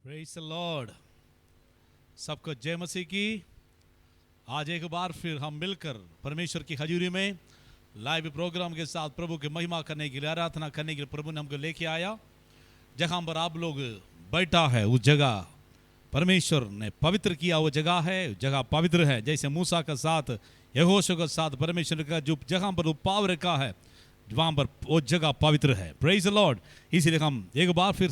Praise the Lord. सबको जय मसीह की। आज एक बार फिर हम मिलकर परमेश्वर की हजूरी में लाइव प्रोग्राम के साथ प्रभु की महिमा करने के लिए, आराधना करने के लिए प्रभु ने हमको लेके आया। जहां पर आप लोग बैठा है उस जगह परमेश्वर ने पवित्र किया, वो जगह है, जगह पवित्र है। जैसे मूसा के साथ, यहोशू के साथ परमेश्वर का जो जगह पर वो पाव रखा है, वहां पर वो जगह पवित्र है। Praise the Lord. इसीलिए हम एक बार फिर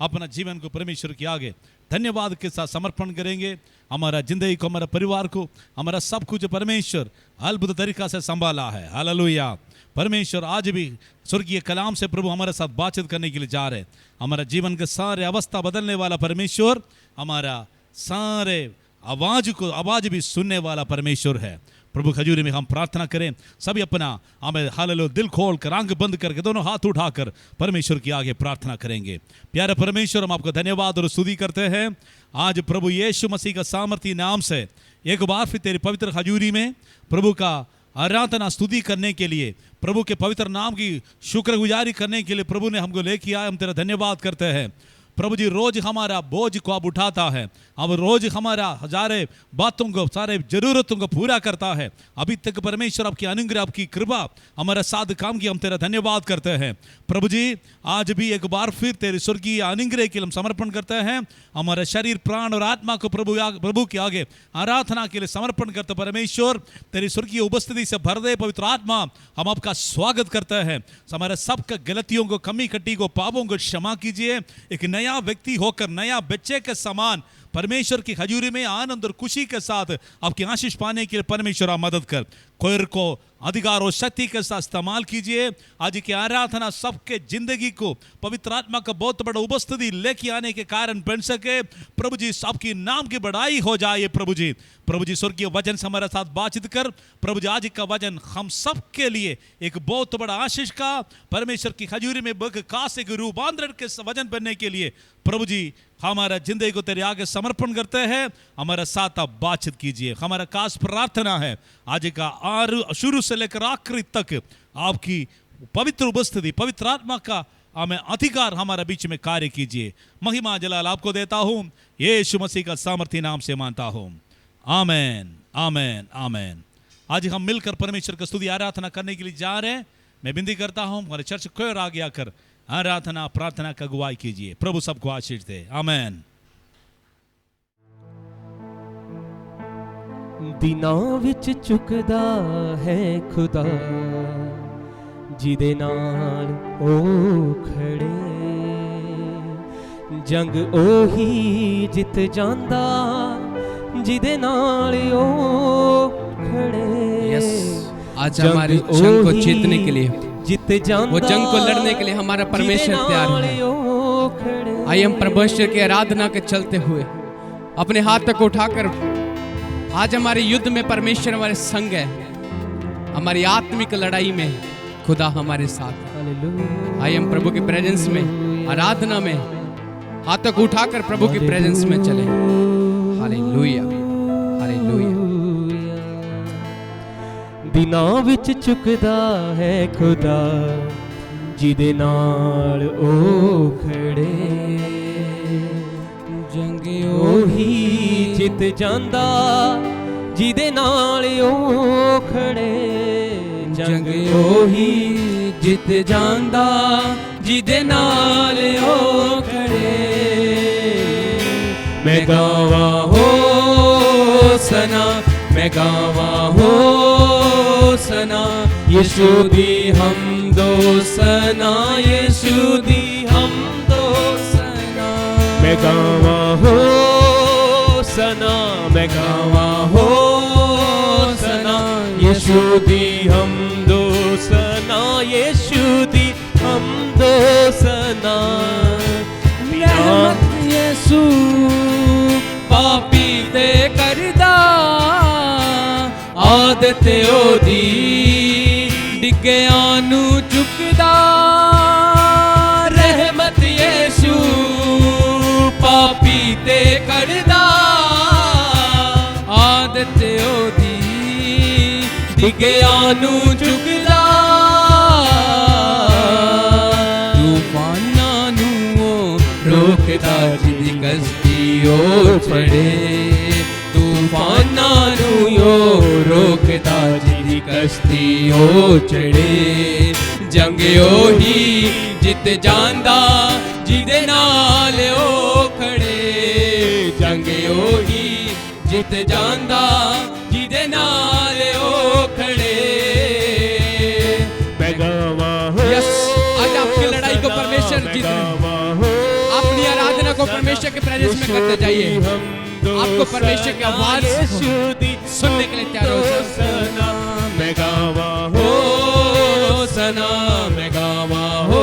अपना जीवन को परमेश्वर के आगे धन्यवाद के साथ समर्पण करेंगे। हमारा जिंदगी को, हमारा परिवार को, हमारा सब कुछ परमेश्वर अद्भुत तरीका से संभाला है। हालेलुया। परमेश्वर आज भी स्वर्गीय कलाम से प्रभु हमारे साथ बातचीत करने के लिए जा रहे हैं। हमारा जीवन के सारे अवस्था बदलने वाला परमेश्वर, हमारा सारे आवाज भी सुनने वाला परमेश्वर है। प्रभु खजूरी में हम प्रार्थना करें। सभी अपना हमें हालेलुया दिल खोल कर, आंख बंद करके, दोनों हाथ उठाकर परमेश्वर के आगे प्रार्थना करेंगे। प्यारे परमेश्वर, हम आपको धन्यवाद और स्तुति करते हैं। आज प्रभु यीशु मसीह का सामर्थी नाम से एक बार फिर तेरी पवित्र हजूरी में प्रभु का आराधना स्तुति करने के लिए, प्रभु के पवित्र नाम की शुक्रगुजारी करने के लिए प्रभु ने हमको लेके आए। हम तेरा धन्यवाद करते हैं। प्रभु जी, रोज हमारा बोझ को आप उठाता है, अब रोज हमारा हजारे बातों को, सारे जरूरतों को पूरा करता है। अभी तक परमेश्वर आपकी अनुग्रह, आपकी कृपा हमारा साथ काम की, हम तेरा धन्यवाद करते हैं। प्रभु जी, आज भी एक बार फिर तेरे स्वर्गीय अनुग्रह के लिए हम समर्पण करते हैं। हमारा शरीर, प्राण और आत्मा को प्रभु के आगे आराधना के लिए समर्पण करते। परमेश्वर, तेरी स्वर्गीय उपस्थिति से भर दे पवित्र आत्मा, हम आपका स्वागत करते हैं। हमारे सबका गलतियों को, कमी कटी को, पापों को क्षमा कीजिए। एक नया व्यक्ति होकर, नया बच्चे के समान परमेश्वर की हजूरी में आनंद और खुशी के साथ आपकी आशीष पाने के लिए परमेश्वर आप मदद कर। कोयर को अधिकार और शक्ति के साथ इस्तेमाल कीजिए। आज की आराधना सबके जिंदगी को पवित्र आत्मा का बहुत बड़ा उपस्थिति लेके आने के कारण बन सके। प्रभु जी, सबकी नाम की बड़ाई हो जाए। प्रभु जी स्वर्गीय वचन से हमारे साथ बातचीत कर। प्रभु जी, आज का वचन हम सब के लिए एक बहुत बड़ा आशीष का, परमेश्वर की हजूरी में खास एक रूपांतरण के वचन बनने के लिए प्रभु जी हमारा जिंदगी को तेरे आगे समर्पण करते हैं। हमारे साथ आप बातचीत कीजिए। हमारा खास प्रार्थना है, आज का शुरू से लेकर आखिरी तक आपकी पवित्र उपस्थिति, पवित्र आत्मा का हमें अधिकार हमारे बीच में कार्य कीजिए। महिमा जलाल आपको देता हूं, यीशु मसीह का सामर्थी नाम से मानता हूं। आमेन, आमेन, आमेन। आज हम मिलकर परमेश्वर की स्तुति आराधना करने के लिए जा रहे हैं। मैं विनती करता हूं, हमारे चर्च को आगे आकर आराधना प्रार्थना का अगुवाई कीजिए। प्रभु सबको आशीष दे। आमेन। दिनां विच चुकदा है खुदा, जिदे नाल ओ खड़े, जंग ओही जित जांदा, जिदे नाल ओ खड़े। आज हमारी जंग को जीतने के लिए, जित जांदा, वो जंग को लड़ने के लिए हमारा परमेश्वर तैयार है। आइए हम परमेश्वर की आराधना के चलते हुए अपने हाथ को उठाकर, आज हमारे युद्ध में परमेश्वर हमारे संग है। हमारी आत्मिक लड़ाई में खुदा हमारे साथ है। आइए हम प्रभु के प्रेजेंस में, आराधना में हाथों को उठाकर प्रभु के प्रेजेंस में चले। Hallelujah, hallelujah. दिनां विच चुकदा है खुदा, जिदे नाल ओ खड़े, जंग ओही जित जांदा, जिदे नाल ओ खड़े, जंग ओही जित जांदा, जिदे नाल ओ खड़े। मैं गावा हो सना, मैं गावा हो सना, यीशु दी हम दो सना, यीशु दी हम दो सना। मैं गावा हो सना, मैं गावा हो सना, यीशु दी हम दो सना, यीशु दी हम दो सना। रहमत यीशु पापी ते करदा, आदत ओदी डिग्गियां नू चुकदा। रहमत यीशु पापी ते करदा, आदत ओदी डिग्गियां नू चुकदा। तूफानां नू रोकदा, जिदी कस्तियों चढ़े तूफानां नू यो रोकदा जिदी कस्तियों चढ़े जंग ओही जित जांदा जिदे नाल ओ खड़े जंग ओही जित जांदा जिदे नाल ओ खड़े यस आज आपकी लड़ाई को परमेश्वर जीत अपनी आराधना को परमेश्वर के प्रेजेंस में करते जाइए आपको परमेश्वर की आवाज सुनने के लिए तैयार हो सना मैं गावा हो सना मैं गावा हो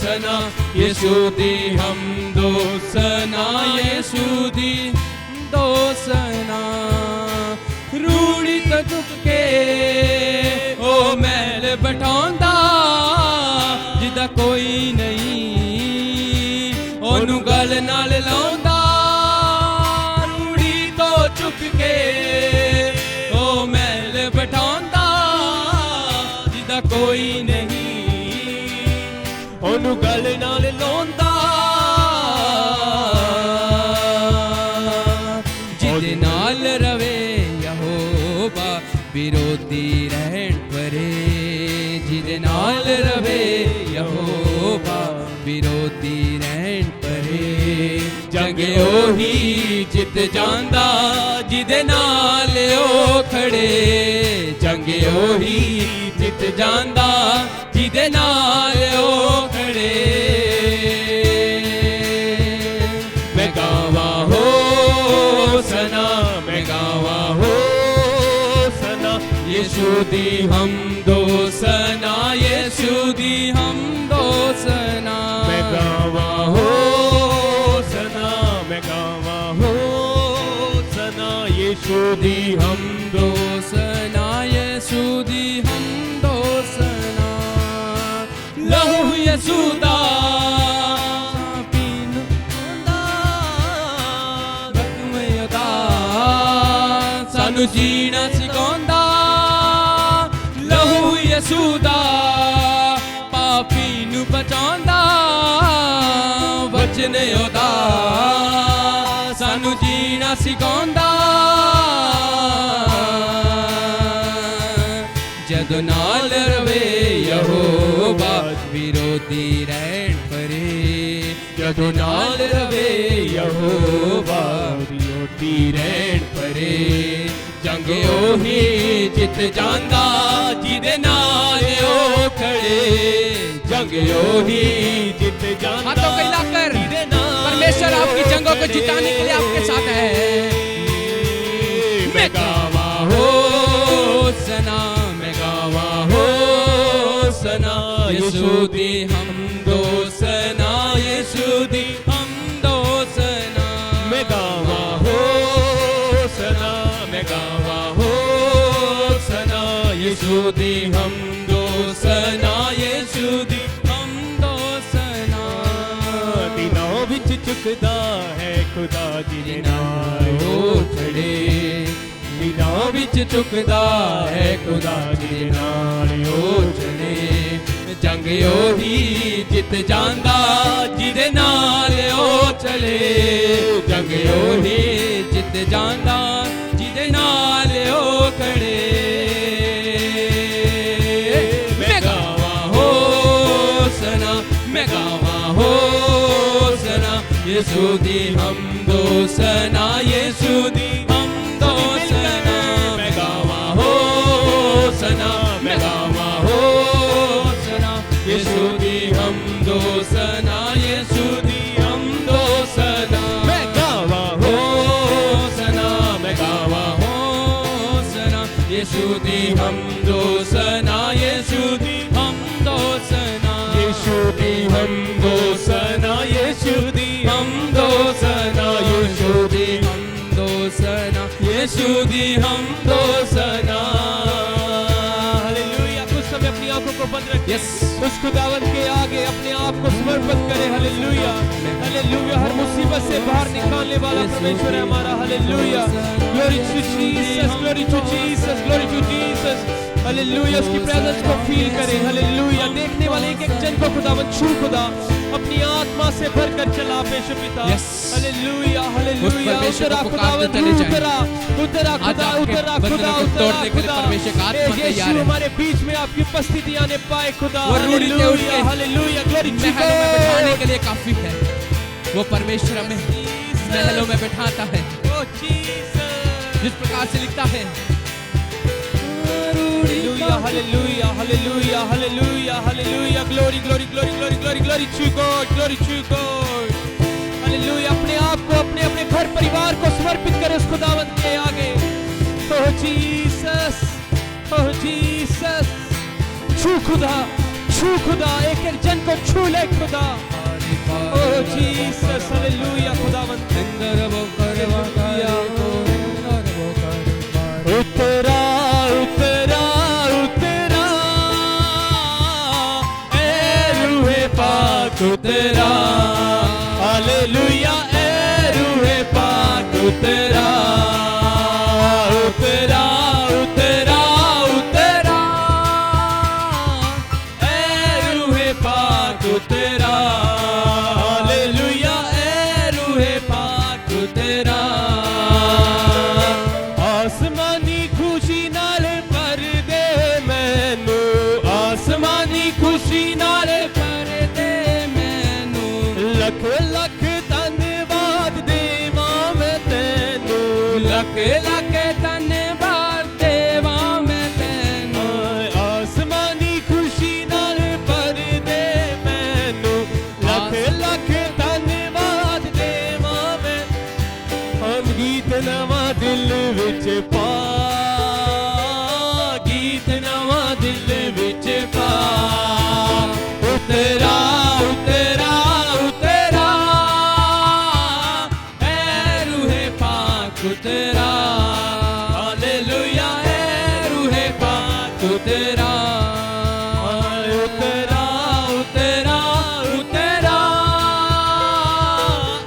सना यीशु दी हम दो सना यीशु दी दो सना रूड़ी तो चुक के ओ मैल बठांदा जिदा कोई नहीं ओनू गल नाल लाउंदा रूड़ी तो चुक के ओ मैल बठांदा जिदा कोई नहीं ओनू गल नाल लाउंदा जिदे नाल रवे यहोवा विरोधी रहन परे जिदे नाल रवे यहोवा विरोधी रहन परे जंग ओही जित जांदा जिदे नाल ओ खड़े जंग ओही जित जांदा जिदे नाल ओ खड़े मैं गावा हो सना मैं गावा हो सना यीशु दी हम दो सना यीशु दी हम दो सना मैं गावा हो सना मैं गावा हो सना यीशु दी हम दो सना यीशु दी हम दो सना लहू यीशु दा सानू जीना सिखांदा लहू यीशु दा पापी नू बचांदा वचन ओदा सानू जीना सिखांदा जदों नाल रवे यहोवा विरोधी रहन परे जदों नाल रवे यहोवा विरोधी रहन परे जंग ओही जित जांदा जिदे नाल ओ खड़े जंग ओही जित जांदा हाथों को हिलाकर परमेश्वर आपकी जंगों को जिताने के लिए आपके साथ है मैं गावा हो सना मैं गावा हो सना यीशु दी हम दो सना यीशु दी हम दो सना मैं गावा हो सना मैं गावा हो सना यीशु दी हम दो सना यीशु दी हम दो सना दिनों विच चुकदा है खुदा जिदे नाल ओ खड़े दिनों विच चुकदा है खुदा जिदे नाल ओ चले जंग ओही जित जांदा जिदे नाल ओ चले जंग ओही जित जांदा जिदे नाल ओ खड़े मैं गावा हो सना मैं गावा हो सना यीशु दी हम दो सना यीशु दी हम दो सना मैं गावा हो सना मैं गावा हो सना यीशु दी हम दो सना यीशु दी हम दो सना मैं गावा हो सना मैं गावा हो सना यीशु दी हम दो सना यीशु दी हम दो सना यीशु दी हम दो सना यीशु दी हम दो सना यीशु दी हम दो सना यीशु दी हम दो सना हालेलुया कुछ समय अपनी आंखों को बंद रखें यस उस खुदावंद के आगे अपने आप को समर्पित करें हालेलुया हालेलुया हर मुसीबत से बाहर निकालने वाला परमेश्वर है हमारा hallelujah Glory to Jesus, glory to Jesus, glory to Jesus. Hallelujah, उसकी प्रेजेंस को फील करें। हालेलुया, देखने वाले एक एक जन को खुदावन छू खुदा अपनी आत्मा से भरकर चला पेश पिता। Yes. हालेलुया, हालेलुया, परमेश्वर उतरा को खुदावन, पुकारते चले जाएं। उतरा उतरा आज खुदा, आपके उतरा बंधनों खुदा, को उतरा तोड़ने के लिए खुदा। परमेश्वर का आत्मा ए तैयार यीशु है। हमारे बीच में आपकी उपस्थिति आने पाए खुदा। वो रूढ़ी के उठ के हालेलुया, ग्लोरी टू महलों में बैठाने गॉड। के लिए काफी है। वो परमेश्वर हमें महलों में बैठाता है। ओ जीसस, जिस प्रकार से लिखता है, hallelujah, hallelujah, hallelujah, hallelujah, glory, glory, glory, glory, glory, glory to God, glory to God. Hallelujah, अपने आप को, अपने अपने घर परिवार को समर्पित करें उस खुदावंद के आगे। ओह जीसस, ओह जीसस, छू खुदा, छू खुदा, एक एक जन को छू ले खुदा। ओह जीसस, हालेलुया, खुदावंद उतरा उतरा उतरा, ए रूहे पाक उतरा। हालेलुया, ए रूहे पाक उतरा, उतरा उतरा उतरा, ए रूहे पाक उतरा। हालेलुया, ए रूहे पाक उतरा। आसमानी खुशी नाल भर दे मैनू, आसमानी खुशी नाल भर दे मैनू। लख लख धन्यवाद देवां मैं तैनू, लख लख धन्यवाद देवां मैं तैनू। आसमानी खुशी नाल भर दे मैनू, लख लख धन्यवाद देवां मैं। हम गीत नवा दिल विच पा, गीत नवा दिल विच पा। उतरा उतरा उतरा, ए रूहे पाक उतरा। हालेलुया, ए रूहे पाक उतरा। उतरा उतरा उतरा,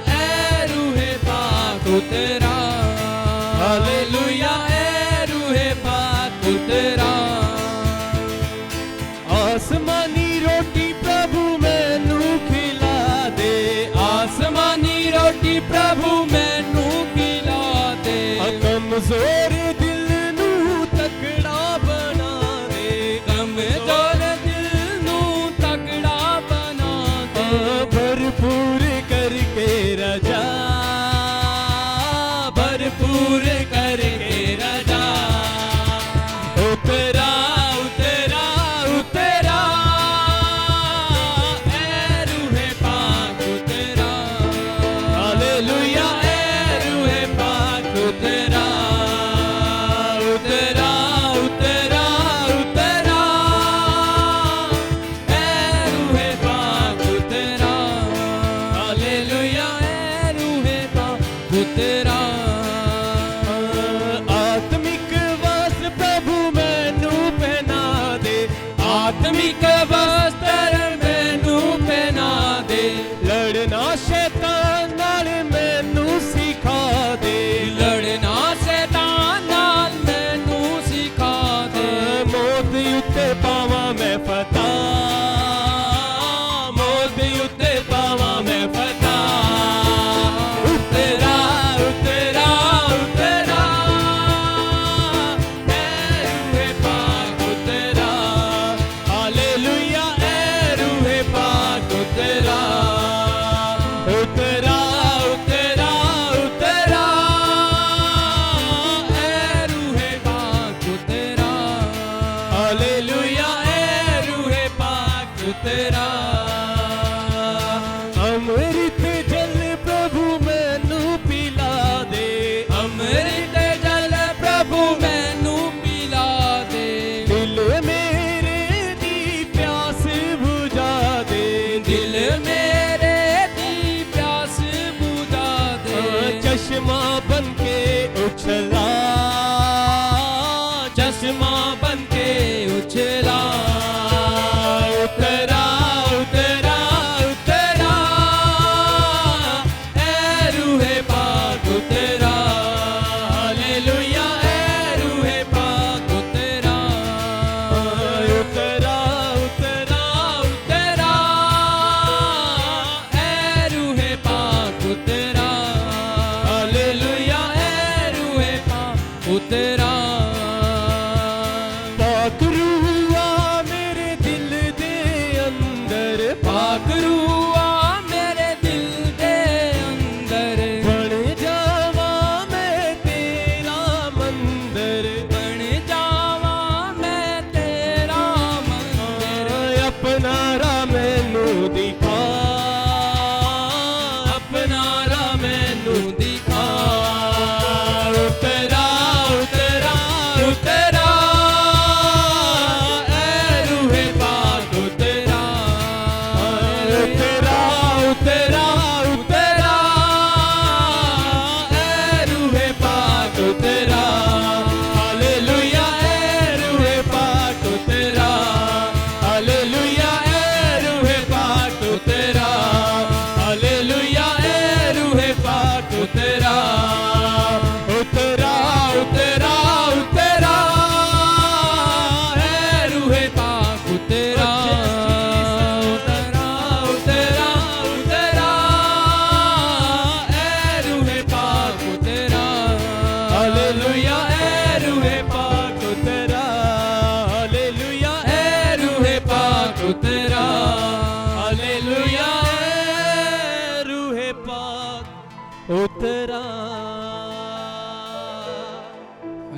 ए रूहे पाक उतरा। हालेलुया, ए रूहे पाक उतरा। आसमानी रोटी प्रभु मैनू खिला दे, आसमानी रोटी प्रभु मैनू खिला दे। कमजोर दिल नू तगड़ा बना दे, कमजोर दिल नू तगड़ा बना दे। भरपूर करके रजा, भरपूर करके रजा। उतरा उतरा उतरा, ए रूहे पाक उतरा। हालेलुया, ए रूहे पाक उतरा।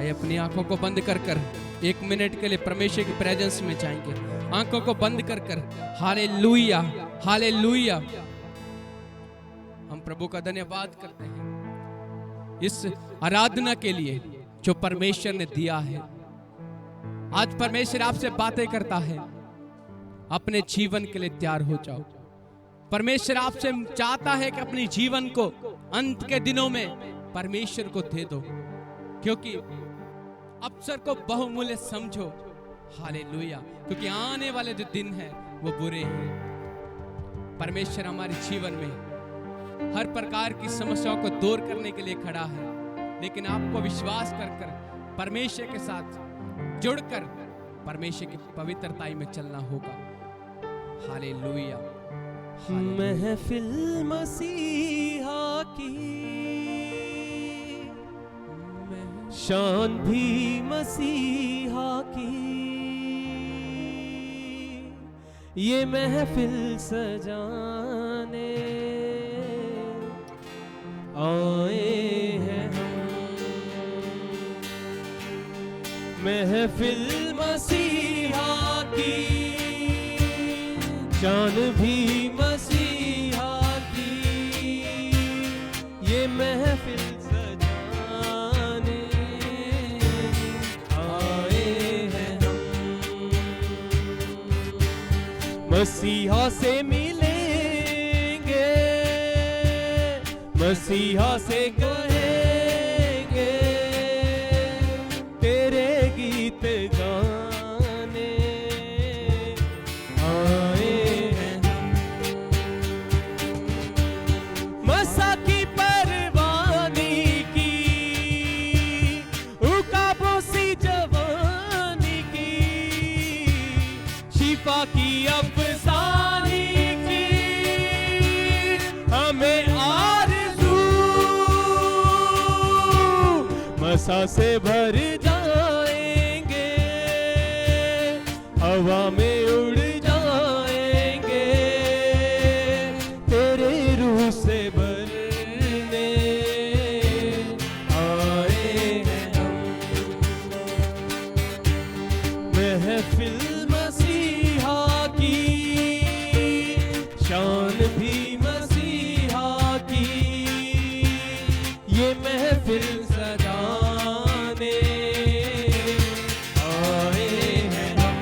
आइए अपनी आंखों को बंद कर कर 1 मिनट के लिए परमेश्वर की प्रेजेंस में जाएंगे। आंखों को बंद कर कर हालेलुया हालेलुया। हम प्रभु का धन्यवाद करते हैं इस आराधना के लिए जो परमेश्वर ने दिया है। आज परमेश्वर आपसे बातें करता है, अपने जीवन के लिए तैयार हो जाओ। परमेश्वर आपसे चाहता है कि अपने जीवन को अंत के दिनों में परमेश्वर को दे दो, क्योंकि अवसर को बहुमूल्य समझो। हालेलुया, क्योंकि आने वाले जो दिन हैं वो बुरे हैं। परमेश्वर हमारे जीवन में हर प्रकार की समस्याओं को दूर करने के लिए खड़ा है, लेकिन आपको विश्वास कर कर परमेश्वर के साथ जुड़कर परमेश्वर की पवित्रताई में चलना होगा। हालेलुया। महफिल मसीहा की, शान भी मसीहा की, ये महफिल सजाने आए हैं हम। महफिल मसीहा की, शान भी मसीहा की, ये महफिल सजाने आए हैं हम। मसीहा से मिलेंगे, मसीहा से कहेंगे तेरे गीत गाने आए हैं हम। मसा की परवानी की, उकाबों सी जवानी की, शिफा की अफसानी की, हमें आरज़ू मसा से भर जाएंगे, हवा में उड़ जाएंगे, तेरे रूह से भरने आए हैं हम। महफिल मसीहा की, शान भी मसीहा की, ये महफिल सजाने आए हैं हम।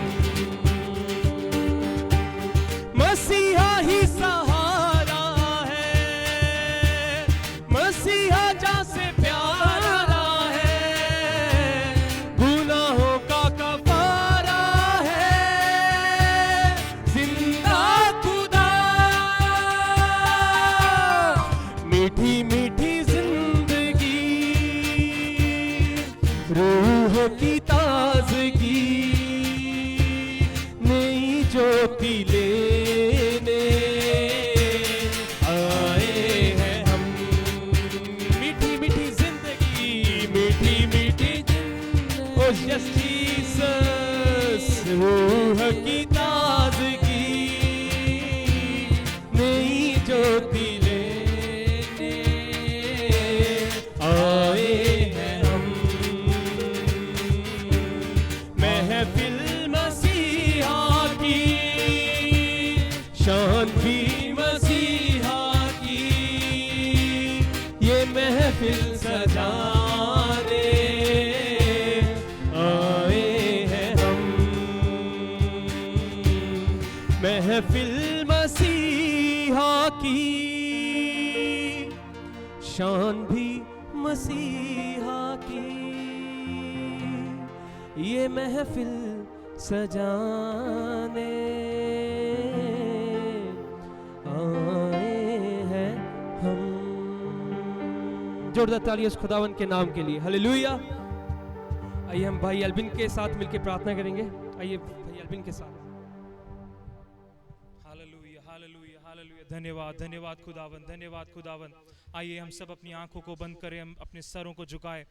मसीहा ही सहारा है, मसीहा जहाँ से प्यारा है, गुनाहों का कफारा है, जिंदा खुदा, मीठी मीठी जिंदगी, रूह की ताजगी, नई ज्योति लेने आए हैं हम। मीठी मीठी जिंदगी, मीठी मीठी जिंदगी, ओ यस जीसस, रूह की ताजगी, नई ज्योति लेने आए हैं हम। महफिल मसीहा की, शान भी मसीहा की, ये महफिल सजाने आए हैं हम। महफिल मसीहा की, शान भी मसीहा की, ये महफिल सजाने आए हैं हम। जोरदार तालियां उस खुदावन के नाम के लिए। हालेलुया। आइए हम भाई अल्बिन के साथ मिलकर प्रार्थना करेंगे। आइए भाई अल्बिन के साथ। Hallelujah hallelujah hallelujah. धन्यवाद धन्यवाद खुदावन, धन्यवाद खुदावन। आइए हम सब अपनी आंखों को बंद करें, हम अपने सरों को झुकाएं।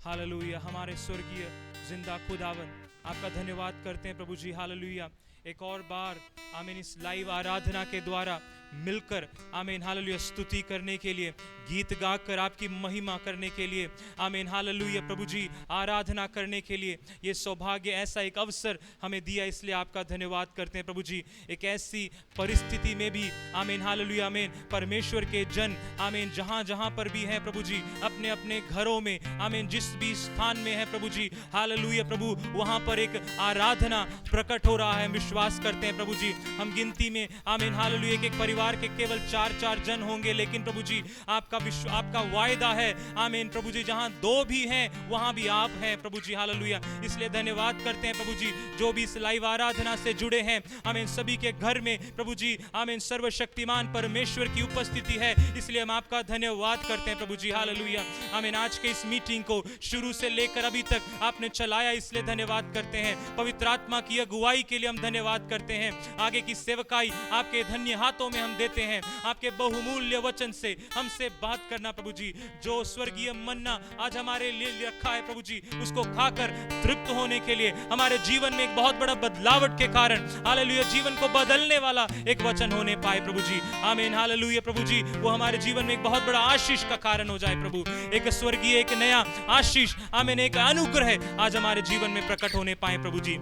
हालेलुया। हमारे स्वर्गीय जिंदा खुदावन, आपका धन्यवाद करते हैं प्रभु जी। हालेलुया। एक और बार आमीन, इस लाइव आराधना के द्वारा मिलकर आमीन हालेलुया स्तुति करने के लिए, गीत गाकर आपकी महिमा करने के लिए, आमीन हालेलुया प्रभु जी आराधना करने के लिए ये सौभाग्य, ऐसा एक अवसर हमें दिया, इसलिए आपका धन्यवाद करते हैं प्रभु जी। एक ऐसी परिस्थिति में भी आमीन हालेलुया आमीन परमेश्वर के जन आमीन जहां जहां पर भी हैं प्रभु जी, अपने अपने घरों में आमीन जिस भी स्थान में है प्रभु जी हालेलुया प्रभु, वहां पर एक आराधना प्रकट हो रहा है। विश्वास करते हैं प्रभु जी, हम गिनती में आमीन हालेलुया एक परिवार के केवल 4 जन होंगे, लेकिन प्रभु जी आपका वायदा है आमीन प्रभु जी, जहां 2 भी हैं वहां भी आप हैं प्रभु जी हालेलुया। इसलिए धन्यवाद करते हैं प्रभु जी, जो भी इस लाइव आराधना से जुड़े हैं आमीन सभी के घर में प्रभु जी आमीन सर्वशक्तिमान परमेश्वर की उपस्थिति है, इसलिए हम आपका धन्यवाद करते हैं प्रभु जी हालेलुया। आमीन आज के इस मीटिंग को शुरू से लेकर अभी तक आपने चलाया, इसलिए धन्यवाद करते हैं। पवित्र आत्मा की अगुवाई के लिए हम धन्यवाद करते हैं। आगे की सेवकाई आपके धन्य हाथों में हम देते हैं, आपके बहुमूल्य वचन से हमसे बात करना प्रभु जी। जो स्वर्गीय मन्ना आज हमारे लिए रखा है प्रभु जी, उसको खाकर तृप्त होने के लिए, हमारे जीवन में एक बहुत बड़ा बदलावट के कारण हालेलुया जीवन को बदलने वाला एक वचन होने पाए प्रभु जी आमीन हालेलुया प्रभु जी, वो हमारे जीवन में एक बहुत बड़ा आशीष का कारण हो जाए प्रभु। एक स्वर्गीय एक नया आशीष आमीन एक अनुग्रह आज हमारे जीवन में प्रकट होने पाए प्रभु जी।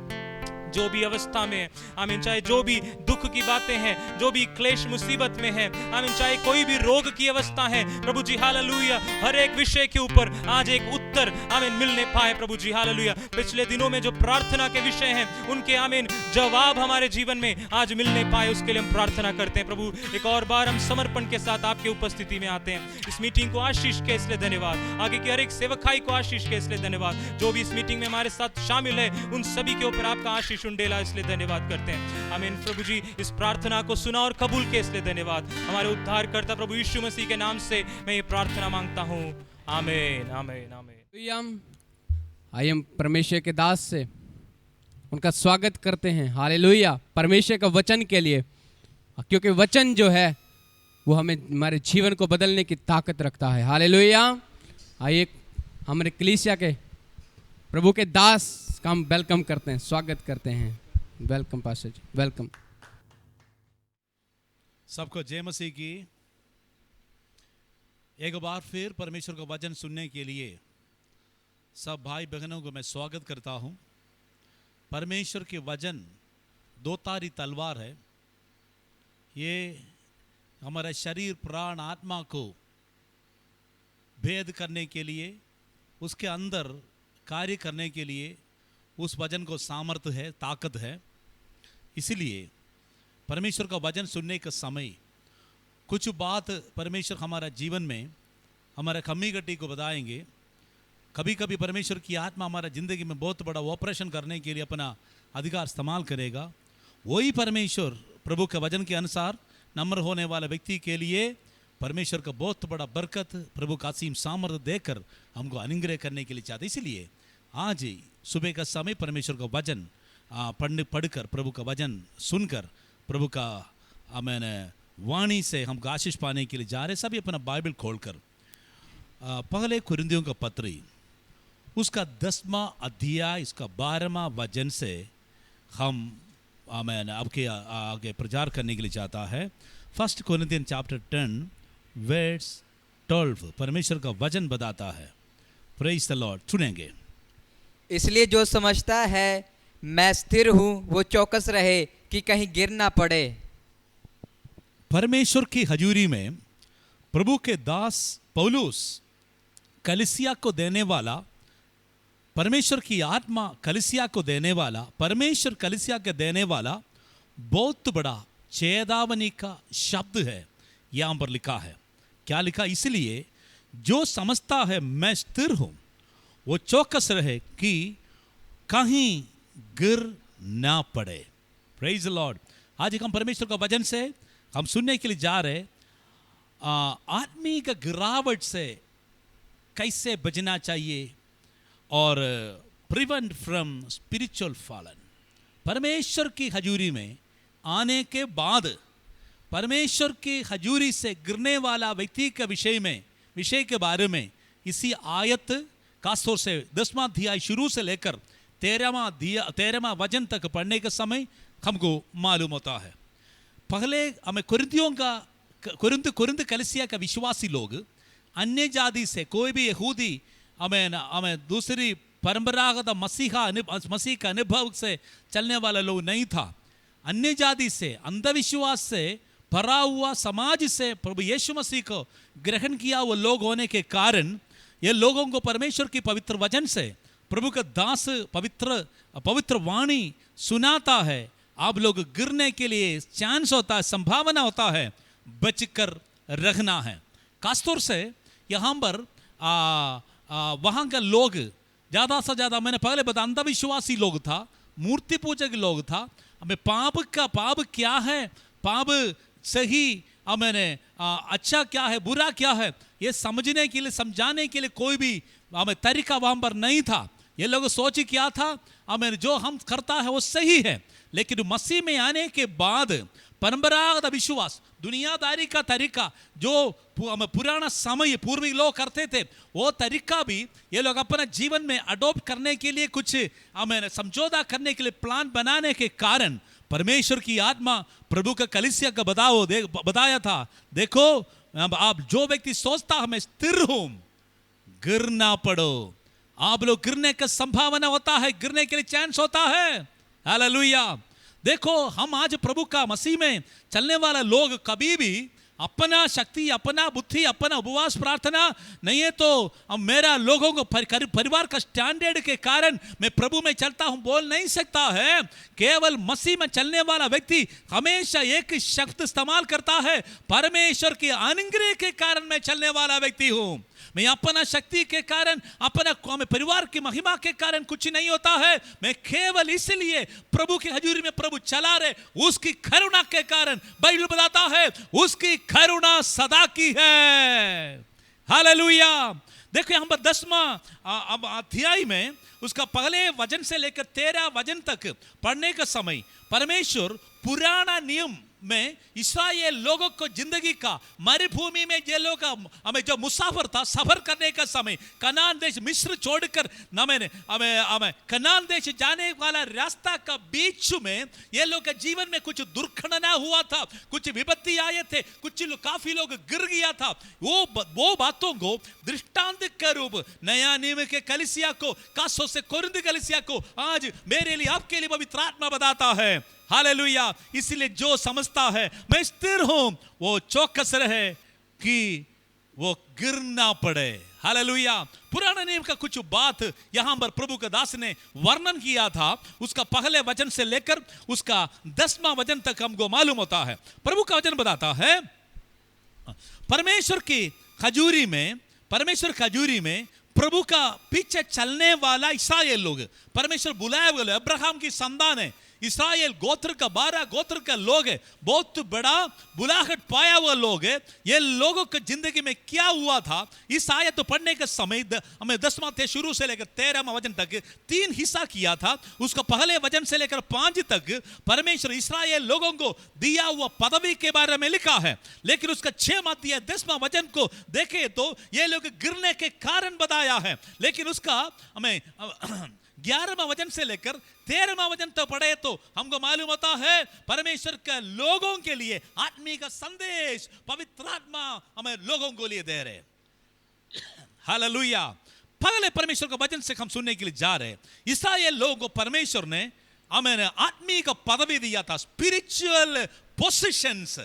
जो भी अवस्था में है आमीन, चाहे जो भी दुख की बातें हैं, जो भी क्लेश मुसीबत में है आमीन, चाहे कोई भी रोग की अवस्था है प्रभु जी हालेलुया, हर एक विषय के ऊपर आज एक उत्तर आमीन मिलने पाए प्रभु जी हालेलुया। पिछले दिनों में जो प्रार्थना के विषय हैं उनके आमीन जवाब हमारे जीवन में आज मिलने पाए, उसके लिए हम प्रार्थना करते हैं प्रभु। एक और बार हम समर्पण के साथ आपकी उपस्थिति में आते हैं। इस मीटिंग को आशीष के इसलिए धन्यवाद, आगे की हर एक सेवकाई को आशीष के इसलिए धन्यवाद, जो भी इस मीटिंग में हमारे साथ शामिल है उन सभी के ऊपर आपका आशीष उंडेला, इसलिए धन्यवाद करते हैं आमीन प्रभु जी। इस प्रार्थना को सुना और कबूल के इसलिए धन्यवाद, हमारे उद्धारकर्ता प्रभु यीशु मसीह के नाम से मैं ये प्रार्थना मांगता हूं, आमीन आमीन आमीन। आइए हम परमेश्वर के दास से उनका स्वागत करते हैं हालेलुया परमेश्वर का वचन के लिए, क्योंकि वचन जो है वो हमें हमारे जीवन को बदलने की ताकत रखता है हालेलुया। आइए हमारे कलीसिया के प्रभु के दास का हम वेलकम करते हैं, स्वागत करते हैं। वेलकम पास्टर जी, वेलकम। सबको जय मसीह की। एक बार फिर परमेश्वर का वचन सुनने के लिए सब भाई बहनों को मैं स्वागत करता हूं। परमेश्वर के वचन 2 धारी तलवार है, ये हमारा शरीर प्राण आत्मा को भेद करने के लिए, उसके अंदर कार्य करने के लिए उस वचन को सामर्थ्य है, ताकत है। इसलिए परमेश्वर का वचन सुनने के समय कुछ बात परमेश्वर हमारा जीवन में हमारा कमी गट्टी को बताएंगे। कभी कभी परमेश्वर की आत्मा हमारा ज़िंदगी में बहुत बड़ा ऑपरेशन करने के लिए अपना अधिकार इस्तेमाल करेगा। वही परमेश्वर प्रभु के वचन के अनुसार नम्र होने वाले व्यक्ति के लिए परमेश्वर का बहुत बड़ा बरकत, प्रभु का असीम सामर्थ्य देकर हमको अनुग्रह करने के लिए चाहते। इसलिए आज ही सुबह का समय परमेश्वर का वचन पढ़कर प्रभु का वचन सुनकर प्रभु का मैंने वाणी से हमको आशीष पाने के लिए जा रहे। सभी अपना बाइबल खोलकर पहले कुरिन्थियों का पत्री उसका 10वां अध्याय इसका 12वां वचन से हम मैंने आपके आगे प्रचार करने के लिए चाहता है। 1 कोरिन्थियन चैप्टर 10 वर्स 12 परमेश्वर का वचन बताता है। Praise the Lord. सुनेंगे। इसलिए जो समझता है मैं स्थिर हूँ वो चौकस रहे कि कहीं गिर ना पड़े। परमेश्वर की हजूरी में प्रभु के दास पौलुस कलीसिया को देने वाला, परमेश्वर की आत्मा कलीसिया को देने वाला, परमेश्वर कलीसिया के देने वाला बहुत बड़ा चेतावनी का शब्द है यहाँ पर लिखा है। क्या लिखा? इसलिए जो समझता है मैं स्थिर हूँ वो चौकस रहे कि कहीं गिर ना पड़े। Praise the Lord. आज हम परमेश्वर का वचन से हम सुनने के लिए जा रहे आदमी का गिरावट से कैसे बचना चाहिए और प्रिवेंट फ्रॉम स्पिरिचुअल फॉलन। परमेश्वर की हजूरी में आने के बाद परमेश्वर की हजूरी से गिरने वाला व्यक्ति के विषय के बारे में इसी आयत खासतौर से 10वां अध्याय शुरू से लेकर 13वां वचन तक पढ़ने के समय हमको मालूम होता है। पहले हमें कुरिन्थ कलीसिया का विश्वासी लोग अन्य जाति से, कोई भी यहूदी हमें दूसरी परंपरागत मसीह का अनुभव से चलने वाला लोग नहीं था। अन्य जाति से, अंधविश्वास से भरा हुआ समाज से प्रभु यीशु मसीह को ग्रहण किया वो लोग होने के कारण ये लोगों को परमेश्वर की पवित्र वचन से प्रभु का दास पवित्र वाणी सुनाता है। आप लोग गिरने के लिए चांस होता है, संभावना होता है, बचकर रखना है। खासतौर से यहाँ पर वहाँ के लोग ज़्यादा से ज़्यादा, मैंने पहले बताया, अंधविश्वासी लोग था, मूर्ति पूजक लोग था। हमें पाप क्या है, पाप सही मैंने अच्छा क्या है, बुरा क्या है, ये समझने के लिए, समझाने के लिए कोई भी हमें तरीका वहाँ पर नहीं था। ये लोग सोच क्या था, हमें जो हम करता है वो सही है। लेकिन मसीह में आने के बाद परंपरागत विश्वास, दुनियादारी का तरीका जो पुराना समय पूर्वी लोग करते थे, वो तरीका भी ये लोग अपना जीवन में अडॉप्ट करने के लिए, कुछ हमें समझौता करने के लिए प्लान बनाने के कारण परमेश्वर की आत्मा प्रभु का कलीसिया का बताया था, देखो आप जो व्यक्ति सोचता है मैं स्थिर हूं, गिर ना पड़ो। आप लोग गिरने का संभावना होता है, गिरने के लिए चांस होता है। हालेलुया। देखो हम आज प्रभु का मसीह में चलने वाला लोग कभी भी अपना शक्ति, अपना बुद्धि, अपना उपवास प्रार्थना नहीं है तो मेरा लोगों को परिवार का स्टैंडर्ड के कारण मैं प्रभु में चलता हूं बोल नहीं सकता है। केवल मसीह में चलने वाला व्यक्ति हमेशा एक शब्द इस्तेमाल करता है, परमेश्वर के अनुग्रह के कारण मैं चलने वाला व्यक्ति हूं। मैं अपना शक्ति के कारण, अपना परिवार की महिमा के कारण कुछ नहीं होता है। मैं केवल इसलिए प्रभु की हजूरी में प्रभु चला रहे, उसकी करुणा के कारण। बाइबल बताता है उसकी करुणा सदा की है। हालेलुया। देखो यहाँ पर 10वां अध्याय में उसका पहले वचन से लेकर 13 वचन तक पढ़ने का समय परमेश्वर पुराना नियम में इस्राएल लोगों को जिंदगी का मरुभूमि में ये लोग हमें जो मुसाफिर था, सफर करने का समय, कनान देश मिस्र छोड़कर हमें कनान देश जाने वाला रास्ता का बीच में ये लोग के जीवन में कुछ दुर्घटना हुआ था, कुछ विपत्ति आए थे, कुछ काफी लोग गिर गया था। वो बातों को दृष्टांत के रूप नया नियम के कलीसिया को, खासतौर से कुरिन्थ कलीसिया को आज मेरे लिए, आपके लिए पवित्र आत्मा बताता है। हालेलुया। इसलिए जो समझता है मैं स्थिर हूं, वो चौकस रहे कि वो गिर ना पड़े। हालेलुया। पुराने नियम का कुछ बात यहां पर प्रभु के दास ने वर्णन किया था, उसका पहले वचन से लेकर उसका 10वां वचन तक हमको मालूम होता है। प्रभु का वचन बताता है परमेश्वर की खजूरी में प्रभु का पीछे चलने वाला इस्राएल लोग, परमेश्वर बुलाए हुए अब्राहम की संतान है, इस्राएल गोत्र का 12 गोत्र का लोग है, बहुत बड़ा बुलाहट पाया हुआ लोग है। ये लोगों की जिंदगी में क्या हुआ था, इस आयत तो पढ़ने के समय हमें 10वां अध्याय शुरू से लेकर 13वां वचन तक 3 हिस्सा किया था। उसका पहले वचन से लेकर 5 तक परमेश्वर इस्राएल लोगों को दिया हुआ पदवी के बारे में लिखा है। लेकिन उसका 6वां अध्याय 10वां वचन को देखे तो ये लोग गिरने के कारण बताया है। लेकिन उसका हमें 11वां वचन से लेकर 13वां वचन तो पढ़े तो हमको मालूम होता है परमेश्वर के लोगों के लिए आत्मी का संदेश पवित्र आत्मा हमें लोगों को लिए दे रहे। हालेलुया। पहले परमेश्वर का वचन से हम सुनने के लिए जा रहे। इस्राएल लोगों को परमेश्वर ने हमें आत्मी का पदवी दिया था, स्पिरिचुअल पोजीशंस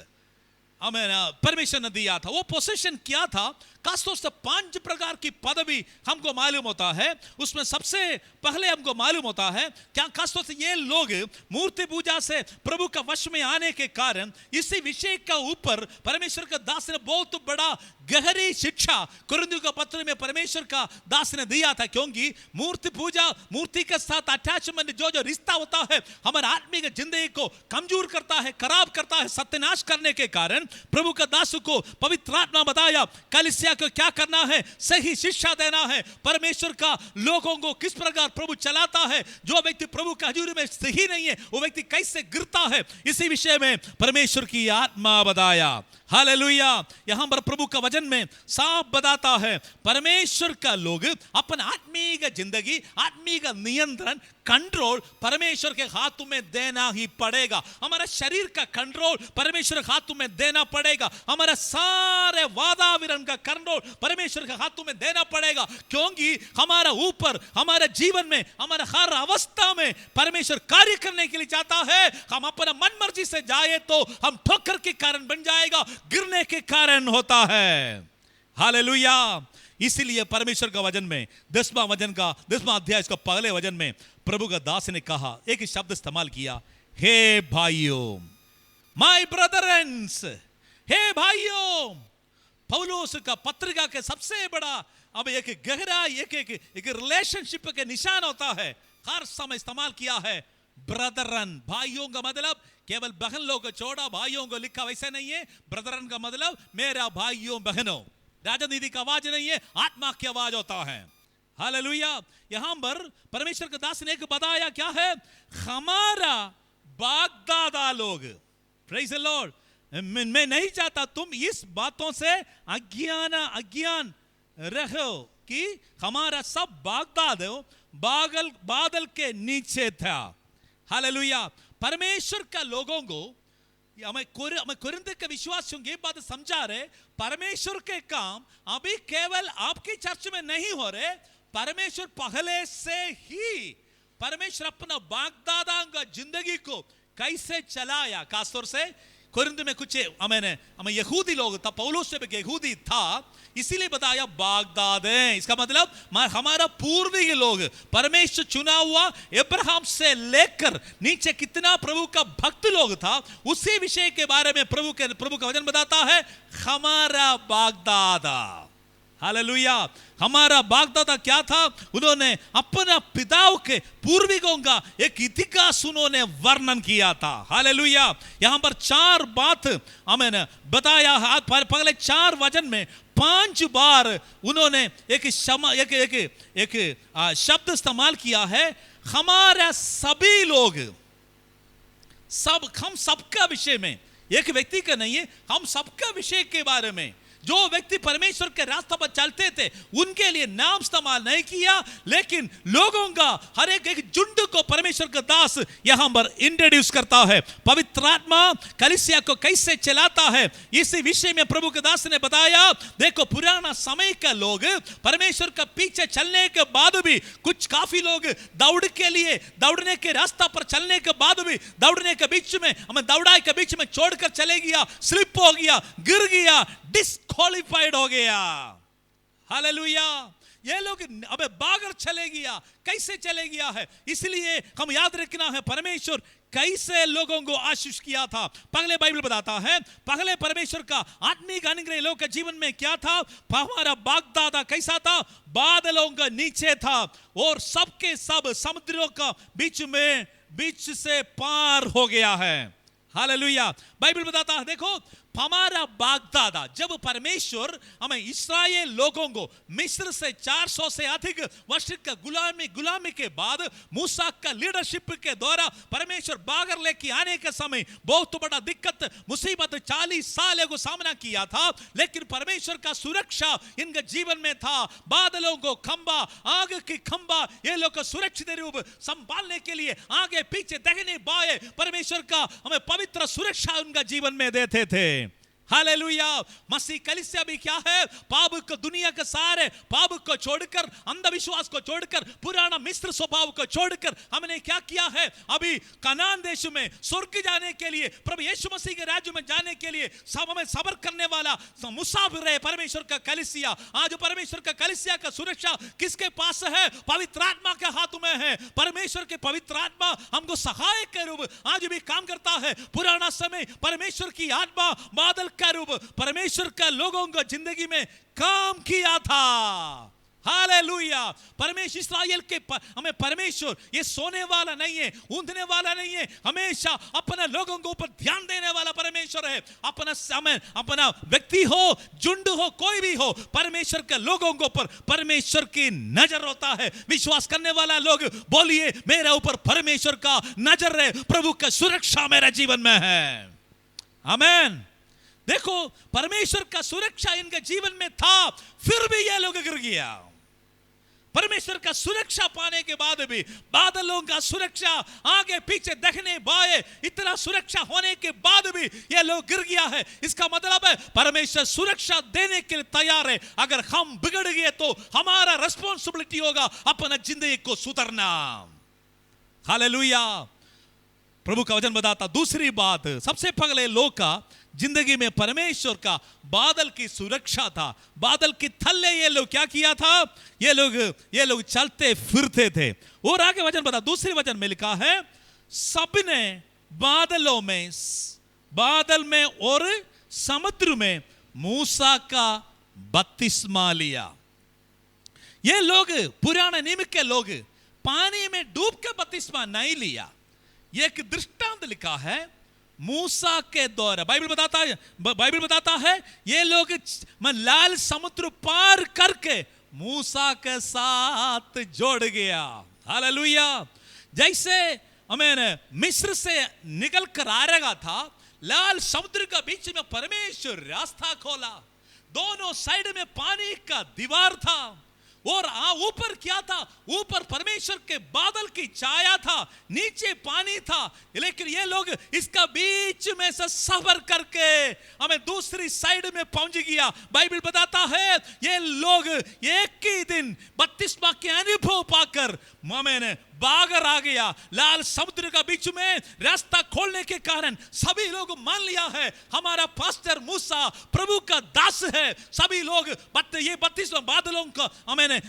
हमें परमेश्वर ने दिया था। वो पोजीशन क्या था, खासतौर से 5 प्रकार की पदवी हमको मालूम होता है। उसमें सबसे पहले हमको मालूम होता है क्या, खासतौर से ये लोग मूर्ति पूजा से प्रभु का वश में आने के कारण इसी विषय का ऊपर परमेश्वर का दास ने बहुत बड़ा गहरी शिक्षा कुरिन्थियों के पत्र में परमेश्वर का दास ने दिया था। क्योंकि मूर्ति पूजा, मूर्ति के साथ अटैचमेंट, जो रिश्ता होता है हमारे आत्मिक जिंदगी को कमजोर करता है, खराब करता है, सत्यानाश करने के कारण प्रभु का दास को पवित्र आत्मा बताया कलीसिया को क्या करना है, सही शिक्षा देना है, परमेश्वर का लोगों को किस प्रकार प्रभु चलाता है। जो व्यक्ति प्रभु का हजूरी में सही नहीं है वो व्यक्ति कैसे गिरता है, इसी विषय में परमेश्वर की आत्मा बताया। हालेलुया। यहां पर प्रभु का वचन में साफ बताता है परमेश्वर का लोग अपन आत्मीय जिंदगी, आत्मीय नियंत्रण, कंट्रोल परमेश्वर के हाथों में देना ही पड़ेगा। हमारा शरीर का कंट्रोल परमेश्वर के हाथों में देना पड़ेगा। हमारा सारे वातावरण का कंट्रोल परमेश्वर के हाथों में देना पड़ेगा, क्योंकि हमारा ऊपर, हमारे जीवन में, हमारा हर अवस्था में परमेश्वर कार्य करने के लिए चाहता है। हम अपना मन मर्जी से जाए तो हम ठोकर के कारण बन जाएगा, गिरने के कारण होता है। हालेलुया। इसीलिए परमेश्वर का वचन में 10वां अध्याय इसका पहले वचन में प्रभु का दास ने कहा, एक शब्द इस्तेमाल किया, हे भाइयों, माय ब्रदर्स, हे भाइयों। पौलुस का पत्रिका के सबसे बड़ा अब एक गहरा एक रिलेशनशिप के निशान होता है, हर समय इस्तेमाल किया है ब्रदरन। भाइयों का मतलब केवल बहन लोग को छोड़ा भाइयों को लिखा वैसे नहीं है। ब्रदरन का मतलब मेरा भाइयों बहनों, राजनीति का आवाज नहीं है, आत्मा की आवाज होता है। हालेलुया। यहां पर परमेश्वर के दास ने एक बताया क्या है, हमारा बाप-दादा लोग, प्रेज़ द लॉर्ड, मैं नहीं चाहता तुम इस बातों से अज्ञान रहो कि हमारा सब बाप-दादा बादल के नीचे था। हालेलुया। परमेश्वर का लोगों को, हमें कुरिन्थ के विश्वासियों की बात समझा रहे, परमेश्वर के काम अभी केवल आपकी चर्च में नहीं हो रहे, परमेश्वर पहले से ही परमेश्वर अपना बाप-दादा का जिंदगी को कैसे चलाया। खासतौर से कुरिन्थ में कुछ हमें यहूदी लोग था, पौलुस से भी यहूदी था, इसीलिए बताया बाप-दादे। इसका मतलब हमारा पूर्वीय लोग, परमेश्वर चुना हुआ अब्राहम से लेकर नीचे कितना प्रभु का भक्त लोग था, उसी विषय के बारे में प्रभु का वचन बताता है, हमारा बाप-दादा। हालेलुया। हमारा बाप-दादा क्या था, उन्होंने अपना पिताओं के पूर्विकों का एक इतिहास उन्होंने वर्णन किया था। हालेलुया। यहां पर 4 बात हमें बताया है। पहले 4 वचन में 5 बार उन्होंने एक शब्द इस्तेमाल किया है, हमारा सभी लोग, हम सबका विषय में, एक व्यक्ति का नहीं है, हम सबका विषय के बारे में। जो व्यक्ति परमेश्वर के रास्ते पर चलते थे उनके लिए नाम इस्तेमाल नहीं किया, लेकिन लोगों का हर एक झुंड को परमेश्वर का दास यहां पर इंट्रोड्यूस करता है। पवित्र आत्मा कलीसिया को कैसे चलाता है, इसी विषय में प्रभु के दास ने बताया। देखो, पुराना समय का लोग परमेश्वर का पीछे चलने के बाद भी, कुछ काफी लोग दौड़ने के रास्ता पर चलने के बाद भी दौड़ने के बीच में, हमें दौड़ाई के बीच में छोड़कर चले गया, स्लिप हो गया, गिर गया, डिस्क्वालिफाइड हो गया। हालेलुया। ये लोग अबे बागर चले गया, कैसे चले गया है, इसलिए हम याद रखना है परमेश्वर कैसे लोगों को आशीष किया था। पहले बाइबल बताता है, पहले परमेश्वर का आत्मिक अनुग्रह लोग के जीवन में क्या था, हमारा बाप-दादा कैसा था, बादलों के नीचे था और सबके सब समुद्रों का बीच से पार हो गया है। हालेलुया। बाइबल बताता है, देखो हमारा बाप-दादा, जब परमेश्वर हमें इस्राएल लोगों को मिस्र से 400 से अधिक वर्ष का गुलामी के बाद मूसा का लीडरशिप के द्वारा परमेश्वर बागर लेके आने के समय बहुत बड़ा दिक्कत मुसीबत 40 साल को सामना किया था, लेकिन परमेश्वर का सुरक्षा इनके जीवन में था। बादलों को खंबा, आग की खंबा, ये लोग को सुरक्षित रूप संभालने के लिए आगे पीछे दाहिने बाएं परमेश्वर का हमें पवित्र सुरक्षा उनका जीवन में देते थे। हालेलुया। मसीह कलीसिया भी क्या है, पाप को, दुनिया के सारे पाप को छोड़कर, अंधविश्वास को छोड़कर, पुराना मिस्र स्वभाव को छोड़कर हमने क्या किया है, अभी कनान देश में स्वर्ग जाने के लिए, प्रभु यीशु मसीह के राज्य में जाने के लिए सब हमें सबर करने वाला मुसाफिर है परमेश्वर का कलीसिया। आज परमेश्वर का कलीसिया का सुरक्षा किसके पास है, पवित्र आत्मा के हाथ में है। परमेश्वर के पवित्र आत्मा हमको सहायक के रूप आज भी काम करता है। पुराना समय परमेश्वर की आत्मा बादल का रूप परमेश्वर का लोगों को जिंदगी में काम किया था। हालेलुया। परमेश्वर इस्राएल के हमें परमेश्वर ये सोने वाला नहीं है, ऊंधने वाला नहीं है, हमेशा अपने लोगों को ऊपर ध्यान देने वाला परमेश्वर है। अपना व्यक्ति हो, झुंड हो, कोई भी हो, परमेश्वर के लोगों के ऊपर परमेश्वर की नजर होता है। विश्वास करने वाला लोग बोलिए, मेरे ऊपर परमेश्वर का नजर है, प्रभु का सुरक्षा मेरे जीवन में है। आमीन। देखो परमेश्वर का सुरक्षा इनके जीवन में था, फिर भी ये लोग गिर गया। परमेश्वर का सुरक्षा पाने के बाद भी, बादलों का सुरक्षा आगे पीछे देखने बाएं, इतना सुरक्षा होने के बाद भी ये लोग गिर गया है। इसका मतलब है परमेश्वर सुरक्षा देने के लिए तैयार है। अगर हम बिगड़ गए तो हमारा रिस्पॉन्सिबिलिटी होगा अपना जिंदगी को सुधारना। हालेलुया। प्रभु का वचन बताता दूसरी बात, सबसे पहले लोग का जिंदगी में परमेश्वर का बादल की सुरक्षा था। बादल की थल्ले ये लोग क्या किया था, ये लोग चलते फिरते थे। और आगे वचन बता, दूसरे वचन में लिखा है सबने बादल में और समुद्र में मूसा का बपतिस्मा लिया। ये लोग पुराने नियम के लोग पानी में डूब के बपतिस्मा नहीं लिया। ये एक दृष्टांत लिखा है मूसा के द्वारा। बाइबल बताता है ये लोग लाल समुद्र पार करके मूसा के साथ जोड़ गया। हालेलुया। जैसे मिस्र से निकल कर आ रहा था, लाल समुद्र का बीच में परमेश्वर रास्ता खोला। दोनों साइड में पानी का दीवार था और ऊपर क्या था, ऊपर परमेश्वर के बादल की छाया था, नीचे पानी था। लेकिन ये लोग इसका बीच में से सफर करके हमें दूसरी साइड में पहुंच गया। बाइबल बताता है ये लोग एक ही दिन बपतिस्मा के अनुभव पाकर बागर आ गया। लाल समुद्र का बीच में रास्ता खोलने के कारण सभी लोग मान लिया है हमारा पास्टर मूसा प्रभु का दास है। सभी लोग ये बपतिस्मा बादलों का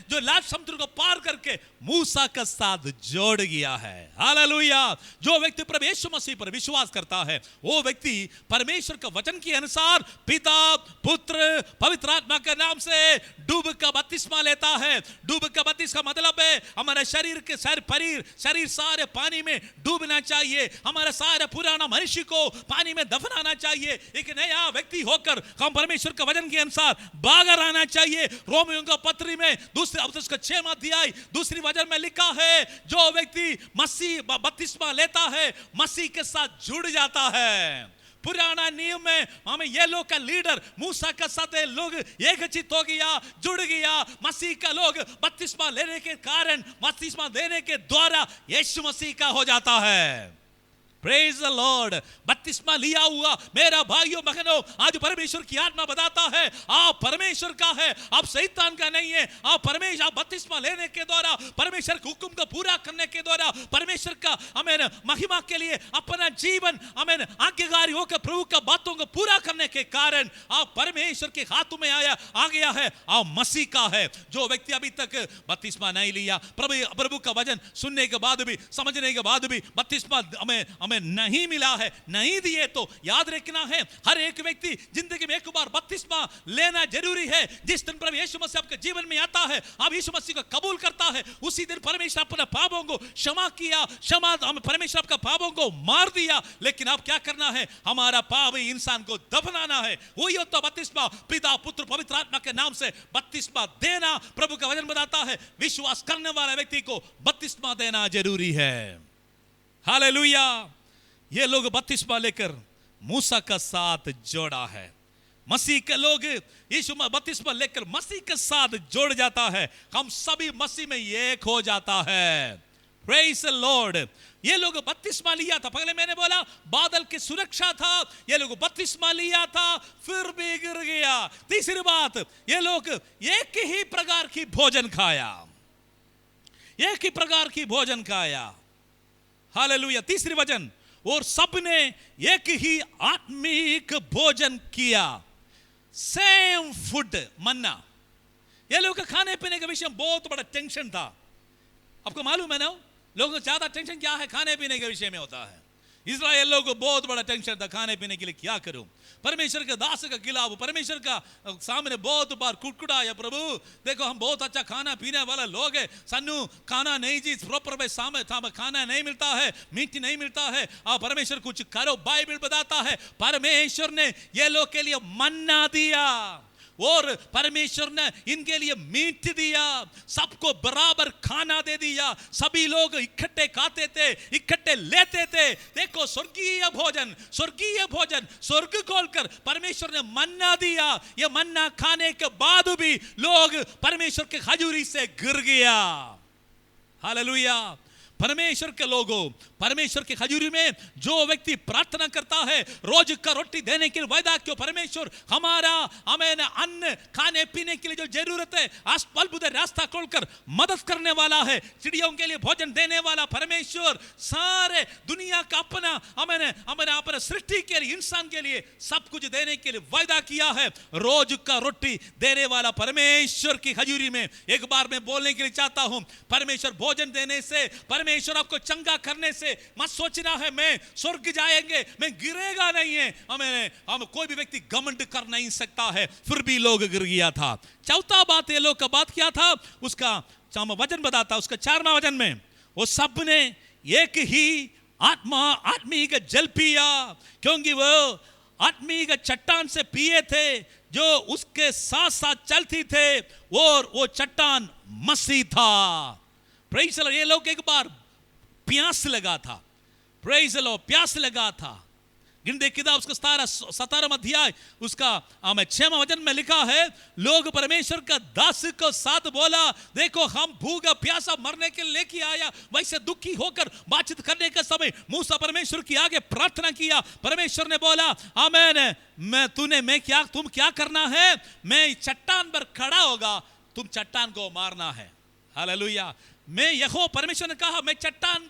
जो लाल समुद्र को पार करके मूसा का साथ जोड़ गया है। हालेलुया। जो व्यक्ति प्रभु यीशु मसीह पर विश्वास करता है वो व्यक्ति परमेश्वर का वचन के अनुसार पिता पुत्र पवित्र आत्मा के नाम से डूब का बपतिस्मा लेता है। डूब का बपतिस्मा का मतलब है हमारे शरीर के शरीर सारे पानी में डूबना चाहिए। हमारा सारा पुराना मनुष्य को पानी में दफनाना चाहिए। एक नया व्यक्ति होकर हम परमेश्वर का वचन के अनुसार बाहर आना चाहिए। रोमियों का पत्री में दूसरे उसका 6वां अध्याय दूसरी वचन में लिखा है जो व्यक्ति मसीह बपतिस्मा लेता है मसीह के साथ जुड़ जाता है। पुराना नियम में हमें ये लोग का लीडर मूसा का साथ लोग एकचित हो गया, जुड़ गया। मसीह का लोग बपतिस्मा लेने के कारण, बपतिस्मा देने के द्वारा यीशु मसीह का हो जाता है। Praise the Lord. बपतिस्मा लिया हुआ मेरा भाइयों बहनों, आज परमेश्वर की आत्मा बताता है आप परमेश्वर का है, आप शैतान का नहीं है। आप परमेश्वर, आप बपतिस्मा लेने के द्वारा परमेश्वर के हुक्म को पूरा करने के द्वारा परमेश्वर का महिमा के लिए अपना जीवन आज्ञाकारी होकर प्रभु का बातों को पूरा करने के कारण आप परमेश्वर के हाथों में आ गया है। आप मसीह का है। जो व्यक्ति अभी तक बपतिस्मा नहीं लिया, प्रभु का वचन सुनने के बाद भी, समझने के बाद भी बपतिस्मा हमें नहीं मिला है, नहीं दिए, तो याद रखना है हर एक व्यक्ति जिंदगी में एक बार बपतिस्मा लेना जरूरी है। जिस दिन प्रभु यीशु मसीह आपके जीवन में आता है, आप यीशु मसीह को कबूल करता है, उसी दिन परमेश्वर अपने पापों को क्षमा किया। परमेश्वर आपका पापों को मार दिया। लेकिन आप क्या करना है, हमारा पापी इंसान को दफनाना है। वही होता बपतिस्मा, पिता पुत्र पवित्र आत्मा के नाम से बपतिस्मा देना। प्रभु का वचन बताता है विश्वास करने वाले व्यक्ति को बपतिस्मा देना जरूरी है। हालेलुया। ये लोग बपतिस्मा लेकर मूसा का साथ जोड़ा है। मसीह के लोग यीशु बपतिस्मा लेकर मसीह के साथ जोड़ जाता है। हम सभी मसीह में एक हो जाता है। Praise the Lord. ये लोग बपतिस्मा लिया था। पहले मैंने बोला बादल की सुरक्षा था, ये लोग बपतिस्मा लिया था फिर भी गिर गया। तीसरी बात, ये लोग एक ही प्रकार की भोजन खाया, एक ही प्रकार की भोजन खाया। हालेलुया। तीसरी वचन, और सबने एक ही आत्मिक भोजन किया। सेम फूड, मन्ना। ये लोग खाने पीने के विषय में बहुत बड़ा टेंशन था। आपको मालूम है ना, लोगों को ज्यादा टेंशन क्या है, खाने पीने के विषय में होता है। इस्राएल लोगों को बहुत बड़ा टेंशन था, खाने पीने के लिए क्या करूं। परमेश्वर के दास के खिलाफ परमेश्वर का सामने बहुत बार कुटकुटाया, प्रभु देखो हम बहुत अच्छा खाना पीने वाला लोग है, सन्नू खाना नहीं जी प्रॉपर में सामने खाना नहीं मिलता है, मीट नहीं मिलता है, आप परमेश्वर कुछ करो। बाइबल बताता है परमेश्वर ने ये लोग के लिए मन्ना दिया। और परमेश्वर ने इनके लिए मीट दिया, सबको बराबर खाना दे दिया, सभी लोग इकट्ठे खाते थे, इकट्ठे लेते थे। देखो स्वर्गीय भोजन, स्वर्गीय भोजन, स्वर्ग खोलकर परमेश्वर ने मन्ना दिया। ये मन्ना खाने के बाद भी लोग परमेश्वर के हजूरी से गिर गया। हालेलुया। परमेश्वर के लोगों, परमेश्वर की हजूरी में जो व्यक्ति प्रार्थना करता है, रोज का रोटी देने के लिए वायदा क्यों परमेश्वर हमारा हमें अन्न खाने पीने के लिए जो जरूरत है अद्भुत रास्ता खोलकर मदद करने वाला है, चिड़ियों के लिए भोजन देने वाला परमेश्वर सारे दुनिया का अपना हमें अपने सृष्टि के लिए, इंसान के लिए सब कुछ देने के लिए वायदा किया है। रोज का रोटी देने वाला परमेश्वर की हजूरी में एक बार मैं बोलने के लिए चाहता हूं, परमेश्वर भोजन देने से, परमेश्वर आपको चंगा करने से मत सोचना है मैं स्वर्ग जाएंगे, मैं गिरेगा नहीं है। हम कोई भी व्यक्ति घमंड कर नहीं सकता है, फिर भी लोग गिर गया था। चौथा बात ये लोग का बात क्या था, उसका वजन बताता, उसका 4वां वजन में वो सब ने एक ही आत्मी का जल पिया, क्योंकि वो आत्मी का चट्टान से पिए थे जो उसके साथ साथ चलती थे, और वो चट्टान मसीह था। Praise the Lord. ये लोग एक बार प्यास लगा था, प्रेज़ द लॉर्ड, प्यास लगा था। गिनती किताब उसका 17वां अध्याय उसका 6वां वचन में लिखा है, लोग परमेश्वर का दास को साथ बोला, देखो हम भूखा प्यासा मरने के लिए लेके आया। वैसे दुखी होकर बातचीत करने के समय मूसा परमेश्वर की आगे प्रार्थना किया। परमेश्वर ने बोला, आमीन, तुम क्या करना है, मैं चट्टान पर खड़ा होगा, तुम चट्टान को मारना है। हालेलुया। मैं यहोवा परमेश्वर ने कहा, मैं चट्टान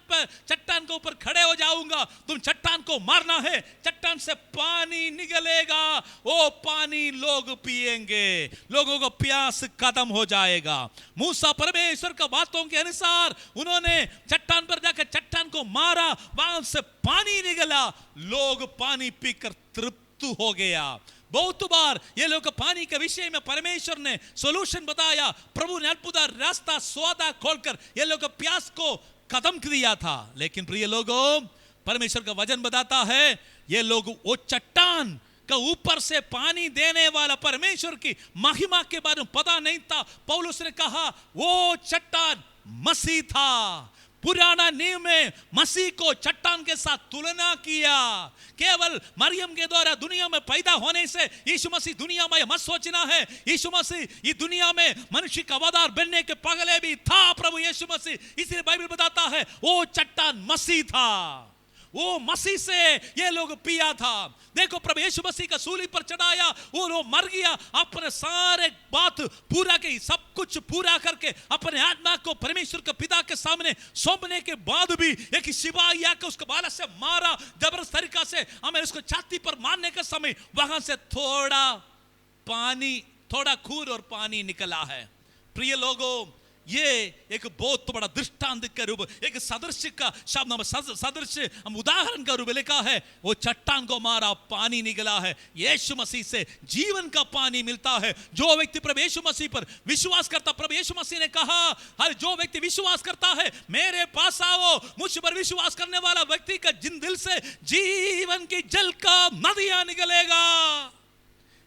के ऊपर खड़े हो जाऊंगा, तुम चट्टान को मारना है, चट्टान से पानी निकलेगा, वो पानी लोग पिएंगे, लोगों को प्यास खत्म हो जाएगा। मूसा परमेश्वर का बातों के अनुसार उन्होंने चट्टान पर जाकर चट्टान को मारा, वहां से पानी निकला, लोग पानी पीकर तृप्त हो गया। बहुत बार ये लोग पानी के विषय में परमेश्वर ने सॉल्यूशन बताया, प्रभु ने अद्भुत रास्ता स्वादा खोलकर ये लोग प्यास को खत्म किया था। लेकिन प्रिय लोगों, परमेश्वर का वचन बताता है, ये लोग वो चट्टान का ऊपर से पानी देने वाला परमेश्वर की महिमा के बारे में पता नहीं था। पौलुस ने कहा वो चट्टान मसीह था। पुराना नियम में मसीह को चट्टान के साथ तुलना किया। केवल मरियम के द्वारा दुनिया में पैदा होने से यीशु मसीह दुनिया में मत सोचना है, यीशु मसीह ये दुनिया में मनुष्य का अवतार बनने के पहले भी था प्रभु यीशु मसीह। इसलिए बाइबल बताता है वो चट्टान मसीह था, वो मसीह से ये लोग पिया था। देखो प्रभु यीशु मसीह का सूली पर चढ़ाया, वो लोग मर गया, अपने सारे बात पूरा की, सब कुछ पूरा करके अपने आत्मा को परमेश्वर के पिता के सामने सौंपने के बाद भी एक सिपाही आकर उसको बाला से मारा जबरदस्त तरीका से, हमें उसको छाती पर मारने के समय वहां से थोड़ा खून और पानी निकला है। प्रिय लोगों, ये एक बहुत बड़ा दृष्टांत के रूप, एक सदृश का शब्द, सदृश उदाहरण का रूप लिखा है। वो चट्टान को मारा, पानी निकला है। यीशु मसीह से जीवन का पानी मिलता है। जो व्यक्ति प्रभु यीशु मसीह पर विश्वास करता, प्रभु यीशु मसीह ने कहा, हर जो व्यक्ति विश्वास करता है मेरे पास आओ, मुझ पर विश्वास करने वाला व्यक्ति का जिन दिल से जीवन की जल का नदियां निकलेगा।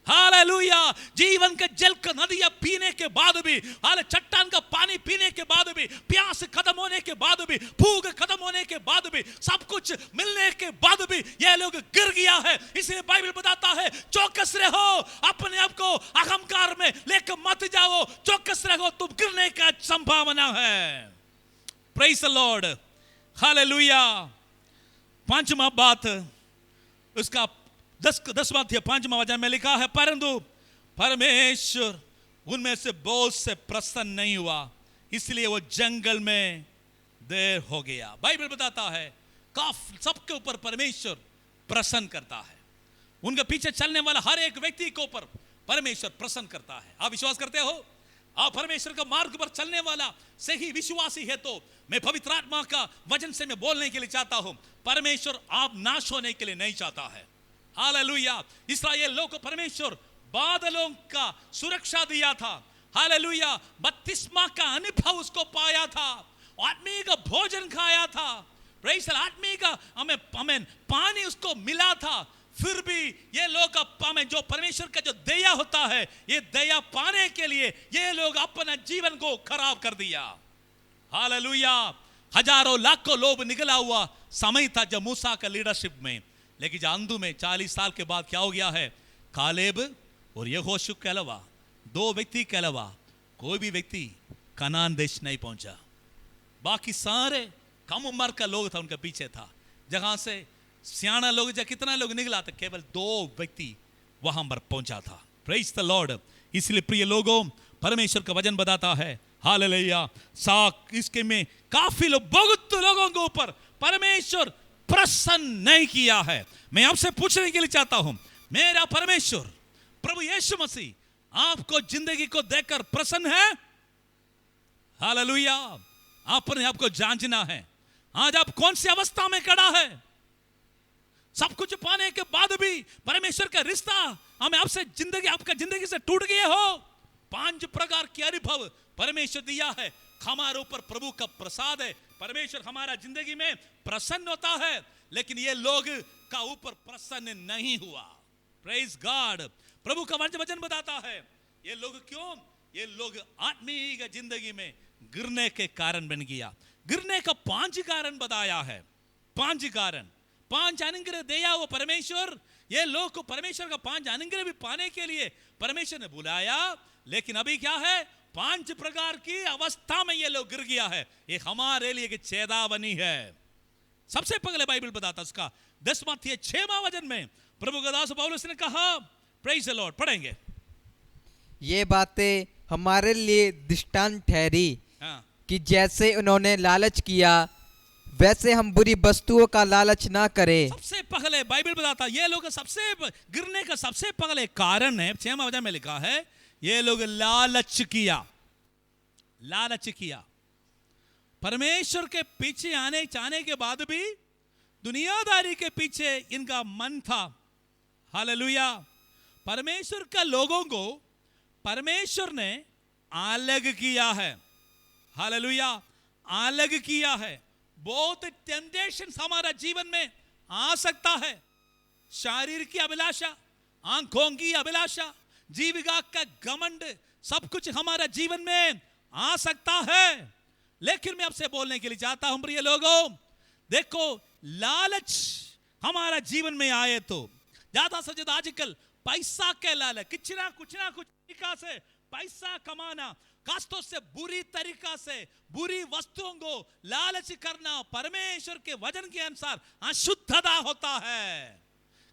हालेलुया। जीवन के जल का नदियां पीने के बाद भी, चट्टान का पानी पीने के बाद भी, प्यास खत्म होने के बाद भी, भूख खत्म होने के बाद भी, सब कुछ मिलने के बाद भी ये लोग गिर गया है। इसलिए बाइबल बताता है चौकस रहो, अपने आप को अहंकार में लेकर मत जाओ, चौकस रहो, तुम गिरने का संभावना है। Praise the Lord. हालेलुया। 5वां बात उसका 10वां अध्याय 5वां वचन में लिखा है, परंतु परमेश्वर उनमें से बहुत से प्रसन्न नहीं हुआ, इसलिए वो जंगल में देर हो गया। बाइबल बताता है सबके ऊपर परमेश्वर प्रसन्न करता है। उनके पीछे चलने वाला हर एक व्यक्ति के ऊपर परमेश्वर प्रसन्न करता है। आप विश्वास करते हो? आप परमेश्वर का मार्ग पर चलने वाला सही विश्वासी है तो मैं पवित्र आत्मा का वचन से मैं बोलने के लिए चाहता हूं, परमेश्वर आप नाश होने के लिए नहीं चाहता है। हालेलुया। इस्राएल लोग को परमेश्वर बादलों का सुरक्षा दिया था। हालेलुया। बपतिस्मा का अनुभव उसको पाया था, आत्मिक का भोजन खाया था, प्रेज़ द लॉर्ड, आत्मिक का हमें पानी उसको मिला था। फिर भी ये लोग में जो परमेश्वर का जो दया होता है, ये दया पाने के लिए ये लोग अपना जीवन को खराब कर दिया। हालेलुया। हजारों लाखों लोग निकला हुआ समय था जब मूसा का लीडरशिप में, लेकिन जानदू में 40 साल के बाद क्या हो गया है, कालेब और यहोशू के अलावा 2 व्यक्ति के अलावा कोई भी व्यक्ति कनान देश नहीं पहुंचा। बाकी सारे कम उम्र का लोग था, उनके पीछे था। जहां से सियाना लोग जब कितना लोग निकला था, केवल 2 व्यक्ति वहां पर पहुंचा था। Praise the Lord. इसलिए प्रिय लोगों, परमेश्वर का वचन बताता है, हालेलुया, इसके में काफी लोग, बहुत लोगों के ऊपर परमेश्वर प्रसन्न नहीं किया है। मैं आपसे पूछने के लिए चाहता हूं, मेरा परमेश्वर प्रभु यीशु मसीह आपको जिंदगी को देखकर प्रसन्न है? हालेलुया। आपने आपको जांचना है, आज आप कौन सी अवस्था में खड़ा है। सब कुछ पाने के बाद भी परमेश्वर का रिश्ता हमें आपसे जिंदगी, आपका जिंदगी से टूट गए हो। 5 प्रकार के अनुभव परमेश्वर दिया है। हमारे ऊपर प्रभु का प्रसाद है, परमेश्वर हमारा जिंदगी में प्रसन्न होता है, लेकिन ये लोग का ऊपर प्रसन्न नहीं हुआ। Praise God. प्रभु का वचन बताता है, ये लोग क्यों, ये लोग आत्मीय जिंदगी में गिरने के कारण बन गया। गिरने का 5 कारण बताया है। 5 कारण, 5 अनुग्रह दिया वो परमेश्वर। ये लोग को परमेश्वर का 5 अनुग्रह भी पाने के लिए परमेश्वर ने बुलाया, लेकिन अभी क्या है, 5 प्रकार की अवस्था में ये लोग गिर गया है। ये हमारे लिए एक चेतावनी है। सबसे पहले बाइबल बताता उसका 10वां वचन में प्रभु का दास पौलुस ने कहा, प्रेज द लॉर्ड, पढ़ेंगे। ये बातें हमारे लिए दृष्टांत ठहरी कि जैसे उन्होंने लालच किया वैसे हम बुरी वस्तुओं का लालच ना करें। सबसे पहले बाइबल बताता ये लोग सबसे गिरने का सबसे पहले कारण है, 6वां वचन में लिखा है, ये लोग लालच किया। लालच किया। परमेश्वर के पीछे आने चाहने के बाद भी दुनियादारी के पीछे इनका मन था। हालेलुया। परमेश्वर का लोगों को परमेश्वर ने अलग किया है। हालेलुया। अलग किया है। बहुत टेम्पटेशन हमारा जीवन में आ सकता है। शारीर की अभिलाषा, आंखों की अभिलाषा, जीविका का घमंड, सब कुछ हमारा जीवन में आ सकता है। लेकिन मैं आपसे बोलने के लिए चाहता हूं प्रिय लोगों, देखो लालच हमारा जीवन में आए तो ज्यादा से ज्यादा आजकल पैसा के लालच, कुछ ना कुछ तरीका से पैसा कमाना, कास्तों से बुरी तरीका से बुरी वस्तुओं को लालच करना परमेश्वर के वचन के अनुसार अशुद्धता होता है।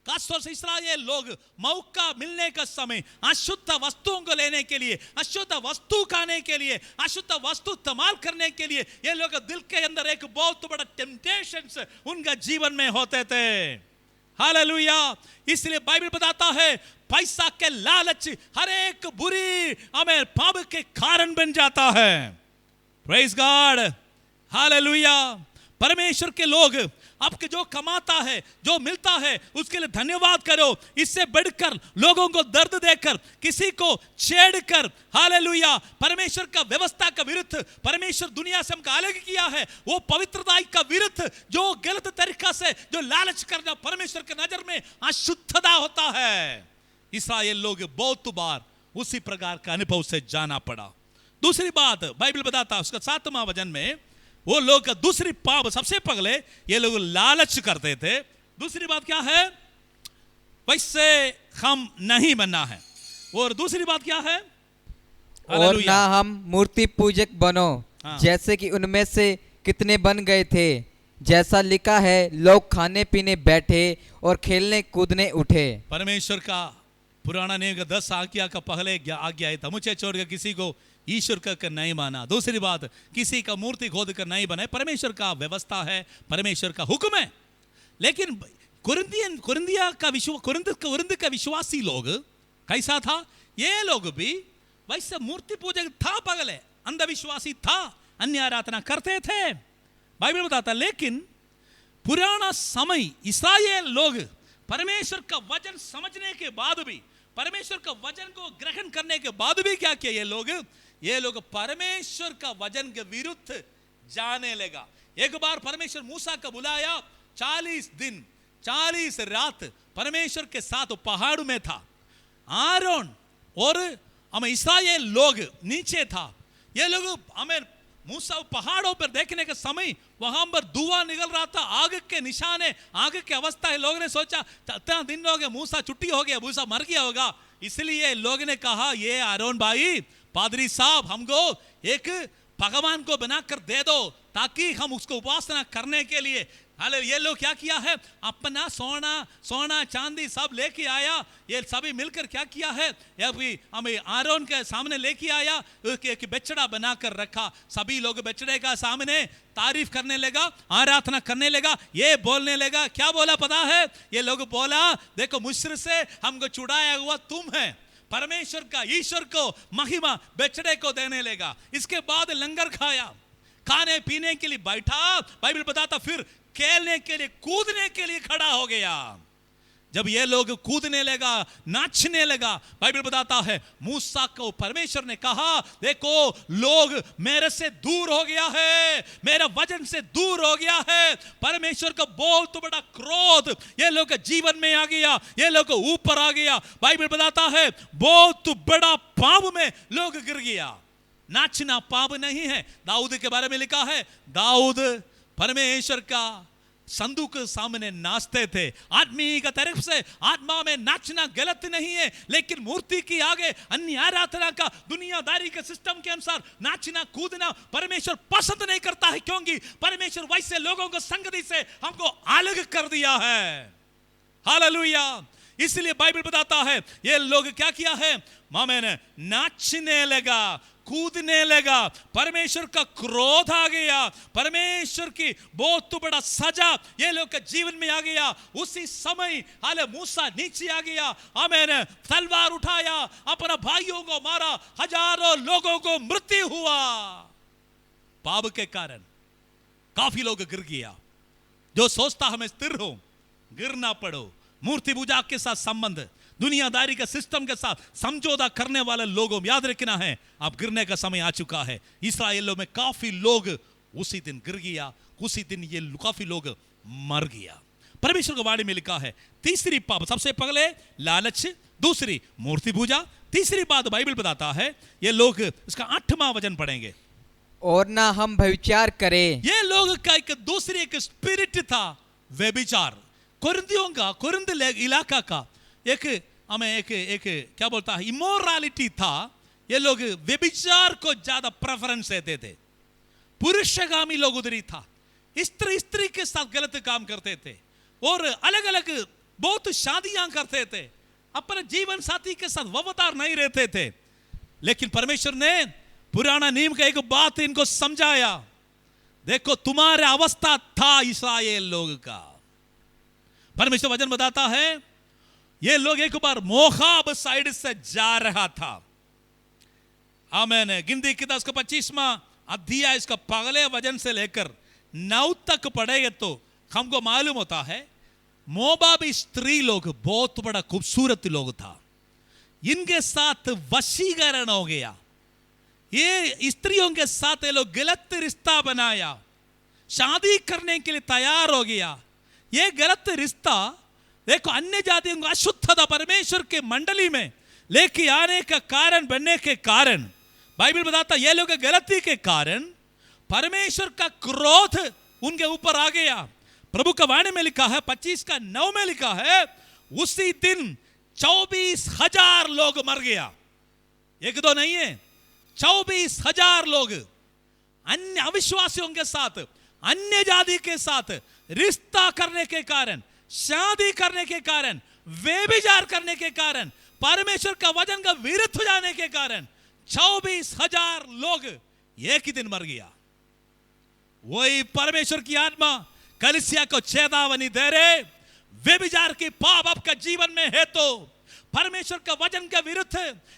खासतौर से इस्राएल लोग मौका मिलने का समय अशुद्ध वस्तुओं को लेने के लिए, अशुद्ध वस्तु खाने के लिए, अशुद्ध वस्तु इस्तेमाल करने के लिए ये लोग दिल के अंदर एक बहुत बड़ा टेम्पटेशंस उनका जीवन में होते थे। हालेलुया। इसलिए बाइबल बताता है पैसा के लालच हर एक बुरी हमें पाप के कारण बन जाता है। Praise God. हालेलुया। परमेश्वर के लोग आपके जो कमाता है, जो मिलता है, उसके लिए धन्यवाद करो। इससे बढ़कर लोगों को दर्द देकर, किसी को छेड़कर, हालेलुया, परमेश्वर का व्यवस्था का विरुद्ध, परमेश्वर दुनिया से हमको अलग किया है, वो पवित्रता का विरुद्ध जो गलत तरीका से जो लालच करना परमेश्वर के नजर में अशुद्धता होता है। इस्राएल लोग बहुत बार उसी प्रकार का अनुभव से जाना पड़ा। दूसरी बात बाइबल बताता उसका 7वां वचन में, वो लोग का दूसरी पाप, सबसे पहले ये लोग लालच करते थे। दूसरी बात क्या है, वैसे हम नहीं बनना है। और दूसरी बात क्या है, और ना हम मूर्ति पूजक बनो, जैसे कि उनमें से कितने बन गए थे। जैसा लिखा है, लोग खाने पीने बैठे और खेलने कूदने उठे। परमेश्वर का पुराना नियम का 10 आज्ञा का पहले आज्ञा था, मुझे छोड़कर किसी को ईश्वर का नहीं माना। दूसरी बात, किसी का मूर्ति खोद कर नहीं बनाए। परमेश्वर का व्यवस्था है, परमेश्वर का हुक्म है। लेकिन कुरिन्थ का विश्वासी लोग कैसा था, ये लोग भी वैसे मूर्ति पूजक था, पगले अंधविश्वासी था, अन्य आराधना करते थे। बाइबल बताता, लेकिन पुराना समय इस्राएल लोग परमेश्वर का वचन समझने के बाद भी, परमेश्वर का वचन को ग्रहण करने के बाद भी क्या किया ये लोग परमेश्वर का वचन के विरुद्ध जाने लगा। एक बार परमेश्वर मूसा का बुलाया, 40 दिन 40 रात परमेश्वर के साथ पहाड़ में था, आरोन और हमें इस्राएल लोग नीचे था। ये लोग हमें मूसा पहाड़ों पर देखने के समय वहां पर धुआं निकल रहा था, आग के निशाने, आग की अवस्था है। लोगों ने सोचा इतना दिन हो गया, मूसा छुट्टी हो गया, मूसा मर गया होगा। इसलिए लोग ने कहा ये आरोन भाई, पादरी साहब, हमको एक भगवान को बनाकर दे दो ताकि हम उसको उपासना करने के लिए। हाले ये लोग क्या किया है, अपना सोना चांदी सब लेके आया। ये सभी मिलकर क्या किया है, हमें आरोन के सामने लेके आया, एक बछड़ा बनाकर रखा। सभी लोग बछड़े का सामने तारीफ करने लगा, आराधना करने लगा। ये बोलने लगा, क्या बोला पता है, ये लोग बोला देखो मिस्र से हमको छुड़ाया हुआ तुम है, परमेश्वर का, ईश्वर को महिमा बछड़े को देने लगा। इसके बाद लंगर खाया, खाने पीने के लिए बैठा। बाइबल बताता फिर खेलने के लिए, कूदने के लिए खड़ा हो गया। जब ये लोग कूदने लगा, नाचने लगा, बाइबल बताता है मूसा को परमेश्वर ने कहा देखो लोग मेरे से दूर हो गया है, मेरा वचन से दूर हो गया है। परमेश्वर का बहुत बड़ा क्रोध ये लोग के जीवन में आ गया, ये लोग ऊपर आ गया। बाइबल बताता है बहुत बड़ा पाप में लोग गिर गया। नाचना पाप नहीं है। दाऊद के बारे में लिखा है, दाऊद परमेश्वर का संदूक सामने नाचते थे। आदमी का तरफ से आत्मा में नाचना गलत नहीं है, लेकिन मूर्ति की आगे अन्य आराधना का, दुनियादारी के सिस्टम के अनुसार नाचना कूदना परमेश्वर पसंद नहीं करता है, क्योंकि परमेश्वर वैसे लोगों को संगति से हमको अलग कर दिया है। हालेलुया। इसलिए बाइबल बताता है ये लोग क्या किया है, मैंने नाचने लगा, कूदने लगा, परमेश्वर का क्रोध आ गया, परमेश्वर की बहुत बड़ा सजा ये लोग के जीवन में आ गया। उसी समय हाले मूसा नीचे आ गया, आमीन, तलवार उठाया, अपना भाइयों को मारा, हजारों लोगों को मृत्यु हुआ। पाप के कारण काफी लोग गिर गया। जो सोचता हमें स्थिर हो, गिर ना पड़ो। मूर्ति पूजा के साथ संबंध, दुनियादारी के सिस्टम के साथ समझौता करने वाले लोगों याद रखना है, अब गिरने का समय आ चुका है। इस्राएलियों में काफी लोग उसी दिन गिर गया, उसी दिन ये काफी लोग मर गया। परमेश्वर के वाणी में लिखा है तीसरी पाप, सबसे पहले लालच, दूसरी मूर्ति पूजा, तीसरी बात बाइबल बताता है ये लोग, इसका 8वां वचन पढ़ेंगे, और ना हम व्यभिचार करें। ये लोग का एक दूसरी एक स्पिरिट था, व्यभिचार। कुरिन्थियों का, कुरिन्थ इलाका का एक हमें एक क्या बोलता है, इमोरालिटी था। ये लोग व्यभिचार को ज्यादा प्रेफरेंस देते थे। पुरुषगामी लोग उधरी था, स्त्री के साथ गलत काम करते थे और अलग अलग बहुत शादियां करते थे, अपने जीवन साथी के साथ वफादार नहीं रहते थे। लेकिन परमेश्वर ने पुराना नियम का एक बात इनको समझाया, देखो तुम्हारे अवस्था था इस्राएल लोग का। परमेश्वर वचन बताता है ये लोग एक बार मोआब साइड से जा रहा था। आमीन। गिनती की 25वां अध्याय इसका पहले वचन से लेकर 9 तक पढ़ेंगे तो हमको मालूम होता है मोआबी स्त्री लोग बहुत बड़ा खूबसूरत लोग था, इनके साथ वशीकरण हो गया। ये स्त्रियों के साथ ये लोग गलत रिश्ता बनाया, शादी करने के लिए तैयार हो गया। ये गलत रिश्ता देखो अन्य जातियों को अशुद्धता परमेश्वर के मंडली में लेके आने का कारण बनने के कारण बाइबल बताता ये लोग गलती के कारण परमेश्वर का क्रोध उनके ऊपर आ गया। प्रभु का वाणी में लिखा है 25:9 में लिखा है उसी दिन 24,000 लोग मर गया। एक दो नहीं है, 24,000 लोग अन्य अविश्वासियों के साथ, अन्य जाति के साथ रिश्ता करने के कारण, शादी करने के कारण, व्यभिचार करने के कारण, परमेश्वर का वचन का विरुद्ध हो जाने के कारण 24,000 लोग एक ही दिन मर गया। वही परमेश्वर की आत्मा कलीसिया को चेतावनी दे रहे, व्यभिचार की पाप आपका जीवन में है तो परमेश्वर का वचन के विरुद्ध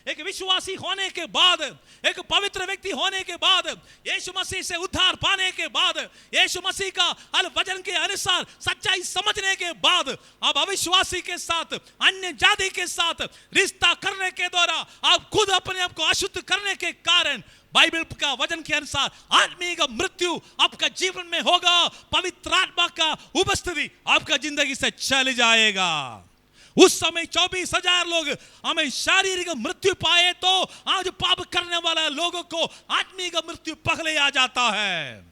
एक विश्वासी होने के बाद, एक पवित्र व्यक्ति होने के बाद, यीशु मसीह से उद्धार पाने के बाद, यीशु मसीह का वचन के अनुसार सच्चाई समझने के बाद आप अविश्वासी के साथ, अन्य जाति के साथ रिश्ता करने के द्वारा आप खुद अपने आप को अशुद्ध करने के कारण बाइबल का वचन के अनुसार आदमी का मृत्यु आपका जीवन में होगा। पवित्र आत्मा का उपस्थिति आपका जिंदगी से चले जाएगा। उस समय 24,000 लोग हमें शारीरिक मृत्यु पाए, तो आज पाप करने वाला लोगों को आत्मिक मृत्यु पहले आ जाता है।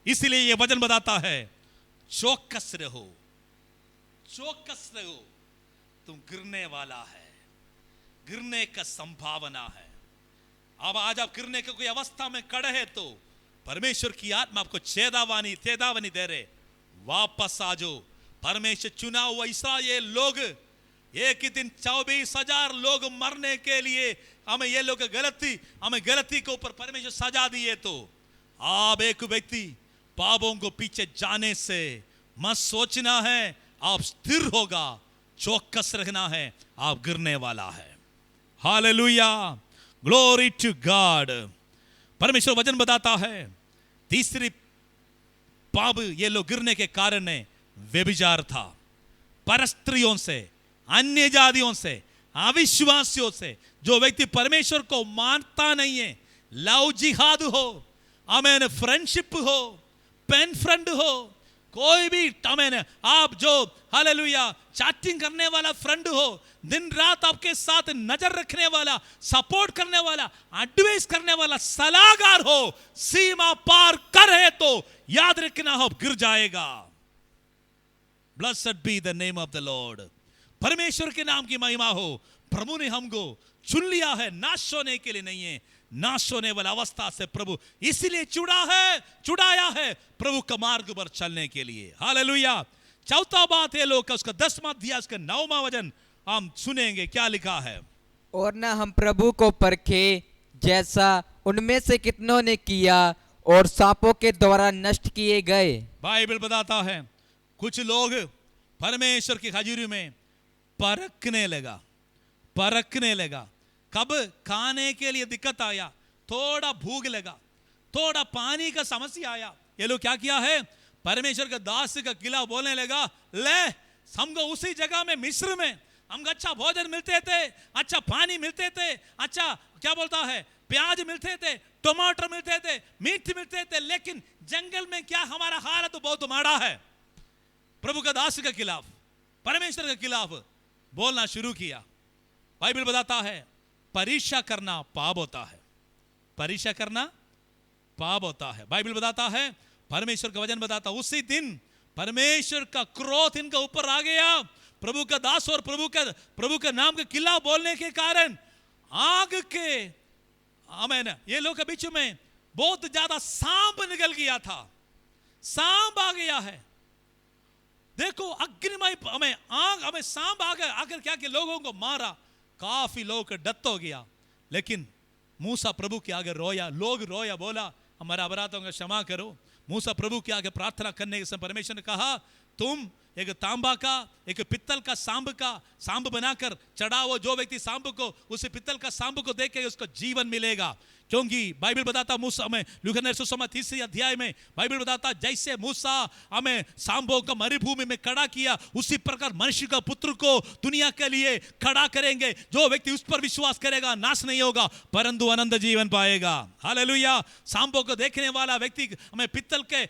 इसलिए ये वचन बताता है, चौकस रहो, चौकस रहो, तुम गिरने वाला है, गिरने का संभावना है। अब आज आप गिरने की कोई अवस्था में खड़े हैं तो परमेश्वर की आत्मा आपको चेतावनी दे रहे, वापस आ जाओ। परमेश्वर चुना हुआ इस्राएल लोग, एक ही दिन 24,000 लोग मरने के लिए हमें ये लोग हमें गलती के ऊपर परमेश्वर सजा दिए, तो आप एक व्यक्ति पापों को पीछे जाने से मत सोचना है, आप स्थिर होगा, चौकस रखना है, आप गिरने वाला है। Hallelujah, glory to God. परमेश्वर वचन बताता है, तीसरी पाप ये लोग गिरने के कारण है व्यभिचार था। परस्त्रियों से, अन्य जातियों से, अविश्वासियों से, जो व्यक्ति परमेश्वर को मानता नहीं है, लव जिहाद हो, आमेन, फ्रेंडशिप हो, पेन फ्रेंड हो, कोई भी आमेन, आप जो हालेलुया चैटिंग करने वाला फ्रेंड हो, दिन रात आपके साथ नजर रखने वाला, सपोर्ट करने वाला, एडवाइस करने वाला सलाहकार हो, सीमा पार कर है तो याद रखना हो, गिर जाएगा। Blessed be the name of the Lord। परमेश्वर के नाम की महिमा हो। प्रभु ने हमको चुन लिया है, नाश होने के लिए नहीं है, नाश होने वाला अवस्था से प्रभु इसीलिए चुड़ाया है प्रभु का मार्ग पर चलने के लिए। हालेलुया। चौथा बात है लोग का, उसका 10वां अध्याय उसका 9वां वचन हम सुनेंगे, क्या लिखा है। और ना हम प्रभु को परखे, जैसा उनमें से कितनों ने किया और सांपों के द्वारा नष्ट किए गए। बाइबल बताता है, कुछ लोग परमेश्वर की हजूरी में परखने लगा। कब खाने के लिए दिक्कत आया, थोड़ा भूख लगा, थोड़ा पानी का समस्या आया, ये लोग क्या किया है, परमेश्वर का दास का किला बोलने लगा, ले हमको उसी जगह में मिस्र में हमको अच्छा भोजन मिलते थे, अच्छा पानी मिलते थे, अच्छा क्या बोलता है, प्याज मिलते थे, टमाटर मिलते थे, मीट मिलते थे, लेकिन जंगल में क्या हमारा हालत तो बहुत माड़ा है। प्रभु का दास के खिलाफ, परमेश्वर के खिलाफ बोलना शुरू किया। बाइबल बताता है, परीक्षा करना पाप होता है, परीक्षा करना पाप होता है। बाइबल बताता है, परमेश्वर का वचन बताता, उसी दिन परमेश्वर का क्रोध इनका ऊपर आ गया। प्रभु का दास और प्रभु का नाम का किला बोलने के कारण आग के आमेन, ये लोग के बीच में बहुत ज्यादा सांप निकल गया था, सांप आ गया है। देखो अग्निमय हमें सांप आ गया, आकर क्या कि लोगों को मारा, काफी लोग डत हो गया। लेकिन मूसा प्रभु के आगे रोया, लोग रोया, बोला हमारा अपराधों का क्षमा करो। मूसा प्रभु के आगे प्रार्थना करने के समय परमेश्वर ने कहा, तुम एक तांबा का, एक पित्तल का सांप बनाकर चढ़ाओ, जो व्यक्ति सांप को, उस पित्तल का सांप को देख के उसको जीवन मिलेगा। क्योंकि बाइबल बताता मूसा में, लूका ने सुसमाचार 3 अध्याय में बाइबल बताता, जैसे मूसा हमें सांपों को मरुभूमि में खड़ा किया, उसी प्रकार मनुष्य का पुत्र को दुनिया के लिए खड़ा करेंगे। जो व्यक्ति उस पर विश्वास करेगा नाश नहीं होगा परंतु अनंत जीवन पाएगा। हालेलुया। सांपों को देखने वाला व्यक्ति हमें पित्तल के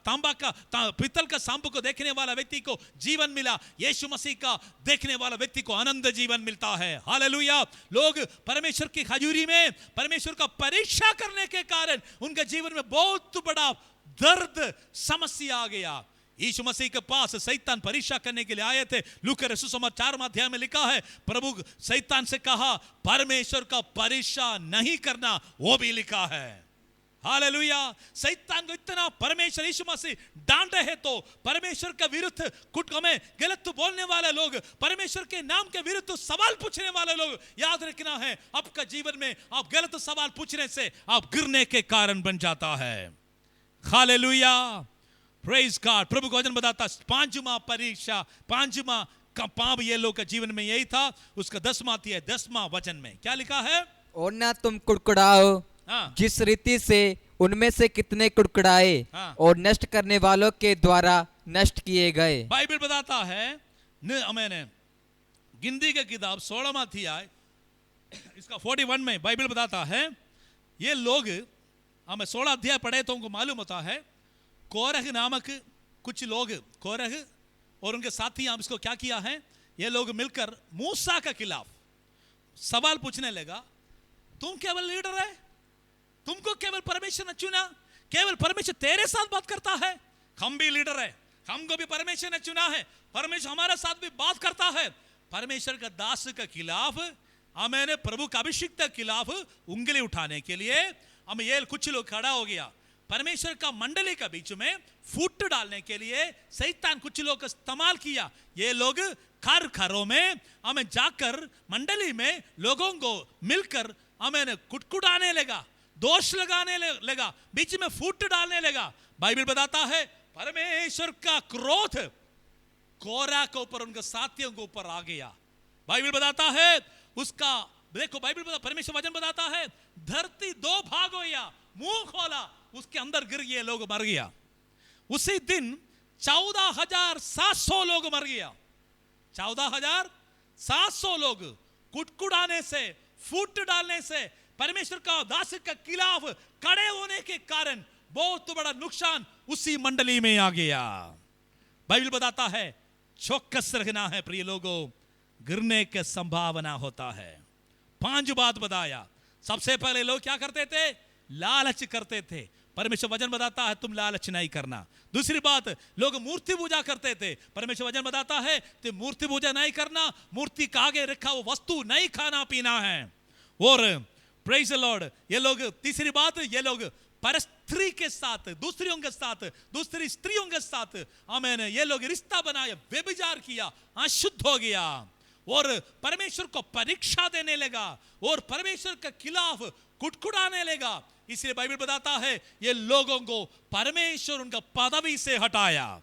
तांबा का पित्तल का सांप को देखने वाला व्यक्ति को जीवन मिला, यीशु मसीह का देखने वाला व्यक्ति को अनंत जीवन मिलता है। हालेलुया। लोग परमेश्वर की हजूरी में परमेश्वर का परीक्षा करने के कारण उनके जीवन में बहुत बड़ा दर्द समस्या आ गया। यीशु मसीह के पास शैतान परीक्षा करने के लिए आए थे। लूका रसूल समाचार 4 अध्याय में लिखा है, प्रभु शैतान से कहा परमेश्वर का परीक्षा नहीं करना, वो भी लिखा है। हालेलुया। शैतान को इतना परमेश्वर यीशु मसीह डांटे है तो परमेश्वर के विरुद्ध कुछ हमें गलत बोलने वाले लोग, परमेश्वर के नाम के विरुद्ध सवाल पूछने वाले लोग, याद रखना है आपका जीवन में आप गलत सवाल पूछने से आप गिरने के कारण बन जाता है। हालेलुया। Praise God. प्रभु का वचन बताता 5वां परीक्षा, 5वां का पाप ये लोग के जीवन में यही था। उसका 10वां वचन में क्या लिखा है, और ना तुम कुड़कुड़ाओ, जिस रीति से उनमें से कितने कुड़कुड़ाए और नष्ट करने वालों के द्वारा नष्ट किए गए। बाइबल बताता है, मैंने गिनती की किताब 16वां अध्याय इसका 41 में बाइबल बताता है, ये लोग हमें 16 अध्याय पढ़े तो उनको मालूम होता है, कोरह नामक कुछ लोग, कोरह और उनके साथी हम इसको क्या किया है, ये लोग मिलकर मूसा के खिलाफ सवाल पूछने लगा, तुम केवल लीडर है, तुमको केवल परमेश्वर ने चुना, केवल परमेश्वर तेरे साथ बात करता है, हम भी लीडर है, हमको भी परमेश्वर ने चुना है, परमेश्वर हमारे साथ भी बात करता है। परमेश्वर का दास के खिलाफ, मैंने प्रभु का अभिषेक के खिलाफ उंगली उठाने के लिए हम ये कुछ लोग खड़ा हो गया। परमेश्वर का मंडली के बीच में फूट डालने के लिए शैतान कुछ लोग का इस्तेमाल किया। ये लोग घर घरों में हमें जाकर मंडली में लोगों को मिलकर हमें कुटकुटाने लगा, दोष लगाने लगा, बीच में फूट डालने लगा। बाइबल बताता है परमेश्वर का क्रोध कोरा के ऊपर, उनके साथियों के ऊपर आ गया। बाइबल बताता है उसका, देखो बाइबल बता, परमेश्वर वचन बताता है धरती दो भाग हो गया, मुंह खोला, उसके अंदर गिर गए, लोग मर गया। उसी दिन 14,700 लोग मर गया। 14,700 लोग कुटकुटाने से, फूट डालने से, परमेश्वर का दास के खिलाफ खड़े होने के कारण बहुत बड़ा नुकसान उसी मंडली में आ गया। बाइबल बताता है चौकस रहना है प्रिय लोगों, गिरने की संभावना होता है। 5 बात बताया। सबसे पहले लोग क्या करते थे, लालच करते थे। परमेश्वर वचन बताता है तुम लालच नहीं करना। दूसरी बात, लोग मूर्ति पूजा करते थे। परमेश्वर वचन बताता है तुम मूर्ति पूजा नहीं करना, मूर्ति के आगे रखा वो वस्तु नहीं खाना पीना है। और प्रेज द लॉर्ड, ये लोग, तीसरी बात, ये लोग परस्त्री के साथ, दूसरियों के साथ, दूसरी स्त्रियों के साथ आमेन, ये लोग रिश्ता बनाया, व्यभिचार किया, अशुद्ध हो गया और परमेश्वर को परीक्षा देने लगा और परमेश्वर के खिलाफ कुटकुटाने लगा। इसलिए बाइबल बताता है ये लोगों को परमेश्वर उनका पदवी से हटाया,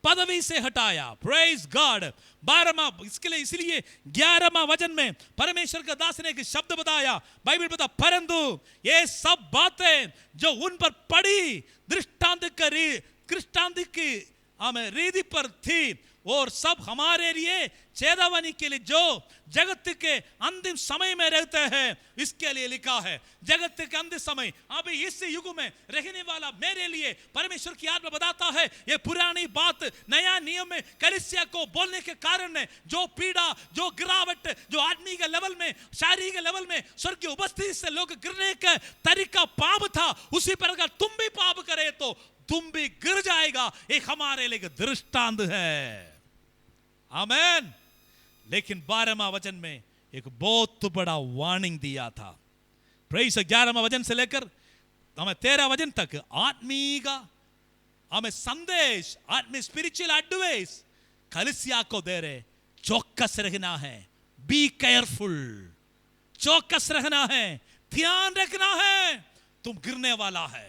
पदवी से हटाया। Praise God. 12वां, इसके लिए इसलिए 11वां वचन में परमेश्वर का दास ने एक शब्द बताया। बाइबल बता, परंतु ये सब बातें जो उन पर पड़ी दृष्टांत की रीति पर थी और सब हमारे लिए चेतावनी के लिए जो जगत के अंतिम समय में रहते हैं इसके लिए लिखा है। जगत के अंतिम समय, अभी इस युग में रहने वाला मेरे लिए परमेश्वर की आत्मा बताता है ये पुरानी बात नया नियम में कलीसिया को बोलने के कारण है। जो पीड़ा, जो गिरावट, जो आदमी के लेवल में, शारीरिक लेवल में स्वर्ग की उपस्थिति से लोग गिरने का तरीका पाप था, उसी पर अगर तुम भी पाप करे तो तुम भी गिर जाएगा। एक हमारे लिए दृष्टांत है। आमेन। लेकिन 12वां वचन में एक बहुत बड़ा वार्निंग दिया था। प्रेज। 11वां वचन से लेकर हमें 13 वचन तक आत्मीय का हमें संदेश, आत्मीय स्पिरिचुअल एडवाइस कलीसिया को दे रहे। चौकस रहना है, बी केयरफुल, चौकस रहना है, ध्यान रखना है, तुम गिरने वाला है,